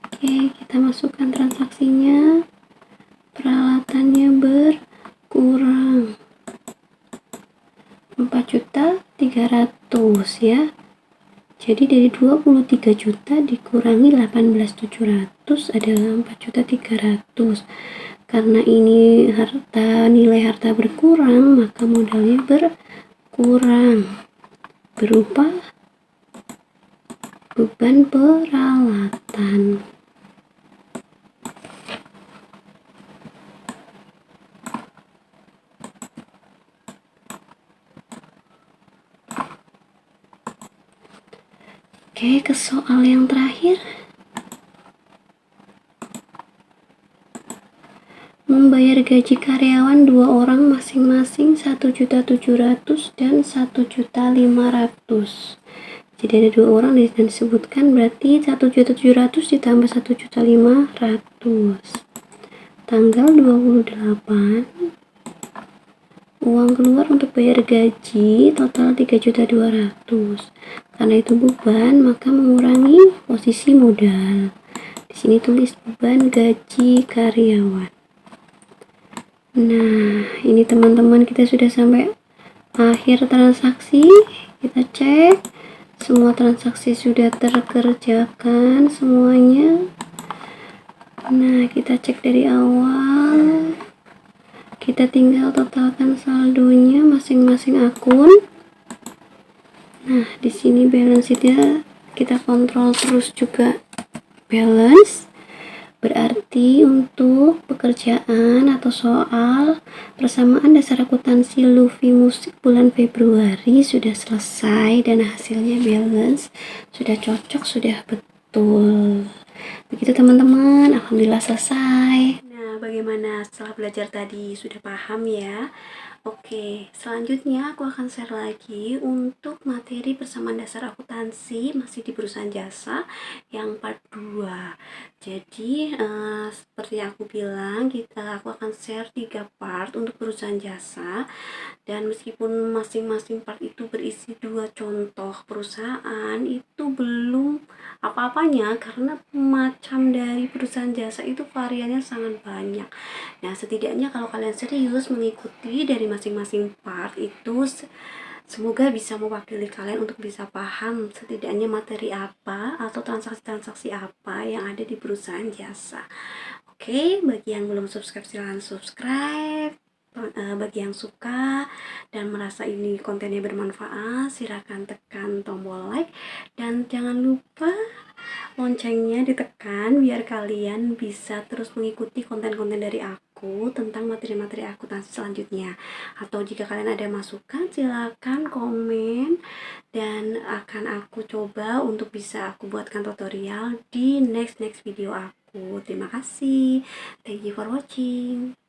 Oke, kita masukkan transaksinya. Peralatannya berkurang 4.300.000 ya. Jadi dari 23 juta dikurangi 18.700 adalah 4.300.000. Karena ini nilai harta berkurang, maka modalnya berkurang berupa beban peralatan. Oke, ke soal yang terakhir. Membayar gaji karyawan 2 orang masing-masing 1.700.000 dan 1.500.000. Jadi ada 2 orang dan disebutkan, berarti 1.700.000 ditambah 1.500.000. Tanggal 28 uang keluar untuk bayar gaji total 3.200.000. Karena itu beban, maka mengurangi posisi modal. Di sini tulis beban gaji karyawan. Nah, ini teman-teman, kita sudah sampai akhir transaksi. Kita cek semua transaksi sudah terkerjakan semuanya. Nah, kita cek dari awal. Kita tinggal totalkan saldonya masing-masing akun. Nah, di sini balance sheet-nya kita kontrol terus juga. Balance berarti untuk pekerjaan atau soal persamaan dasar akuntansi Luffy Musik bulan Februari sudah selesai dan hasilnya balance, sudah cocok, sudah betul. Begitu teman-teman, alhamdulillah selesai. Nah, bagaimana setelah belajar tadi? Sudah paham ya? Oke, selanjutnya aku akan share lagi untuk materi persamaan dasar akuntansi masih di perusahaan jasa yang part 2. Jadi, seperti aku bilang, aku akan share 3 part untuk perusahaan jasa, dan meskipun masing-masing part itu berisi 2 contoh perusahaan, itu belum apa-apanya karena macam dari perusahaan jasa itu variannya sangat banyak. Nah, setidaknya kalau kalian serius mengikuti dari masing-masing part itu, semoga bisa mewakili kalian untuk bisa paham setidaknya materi apa atau transaksi-transaksi apa yang ada di perusahaan jasa. Oke, bagi yang belum subscribe silahkan subscribe. Bagi yang suka dan merasa ini kontennya bermanfaat, silakan tekan tombol like dan jangan lupa loncengnya ditekan biar kalian bisa terus mengikuti konten-konten dari aku tentang materi-materi akuntansi selanjutnya. Atau jika kalian ada masukan, silakan komen dan akan aku coba untuk bisa aku buatkan tutorial di next video aku. Terima kasih. Thank you for watching.